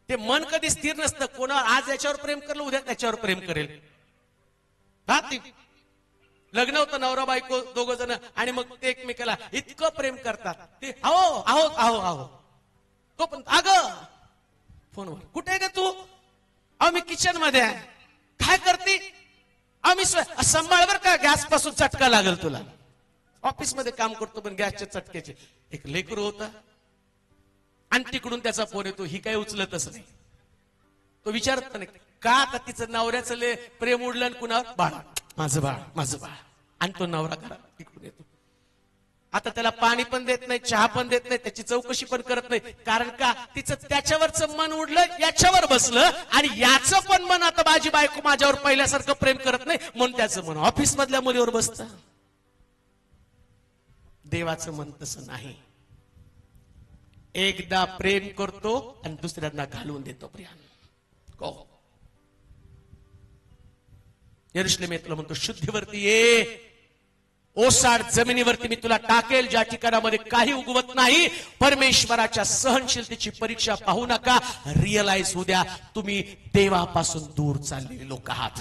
ते मन कधी स्थिर नसतं. कोणावर आज याच्यावर प्रेम करलं, उद्या त्याच्यावर प्रेम करेल. लग्न होतं, नवरा बायको दोघं जण, आणि मग ते एकमेकाला इतकं प्रेम करतात. ते आहो आहो आहो आहो, तो पण अगं फोनवर, कुठे आहे का तू? मी किचन मध्ये आहे. काय करते? मी सांभाळ बर का, गॅस पासून चटका लागल तुला. ऑफिस मध्ये काम करतो पण गॅसच्या चटक्याचे. एक लेकरू होता आणि तिकडून त्याचा फोन येतो, ही काय उचलतच नाही. तो विचारत नाही का, आता तिचं नवऱ्याचं ले प्रेम उडलं आणि कुणावर? बाळ, माझं बाळ, माझं बाळ. आणि तो नवरा घरात तिकडून येतो. आता त्याला पाणी पण देत नाही, चहा पण देत नाही, त्याची चौकशी पण करत नाही. कारण का? तिचं त्याच्यावरचं मन उडलं, याच्यावर बसलं, आणि याचं पण मन आता माझी बायको माझ्यावर पहिल्यासारखं प्रेम करत नाही म्हणून त्याचं मन ऑफिस मधल्या मुलीवर बसतं. देवाचं मन तसं नाही. एकदा प्रेम करतो आणि दुसऱ्यांना घालवून देतो प्रेम. यरुशलेमेतला म्हणतो, शुद्धीवरती ये, ओसाड जमिनीवरती मी तुला टाकेल ज्या ठिकाणामध्ये काही उगवत नाही. परमेश्वराच्या सहनशीलतेची परीक्षा पाहू नका. रिअलाइज होऊ द्या, तुम्ही देवापासून दूर चाललेले लोक आहात.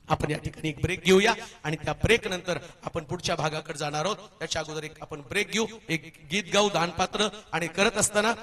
आपण या ठिकाणी एक ब्रेक घेऊया आणि त्या ब्रेक नंतर आपण पुढच्या भागाकडे जाणार आहोत. त्याच्या अगोदर एक आपण ब्रेक घेऊ, एक गीत गाऊ, दानपात्र, आणि करत असताना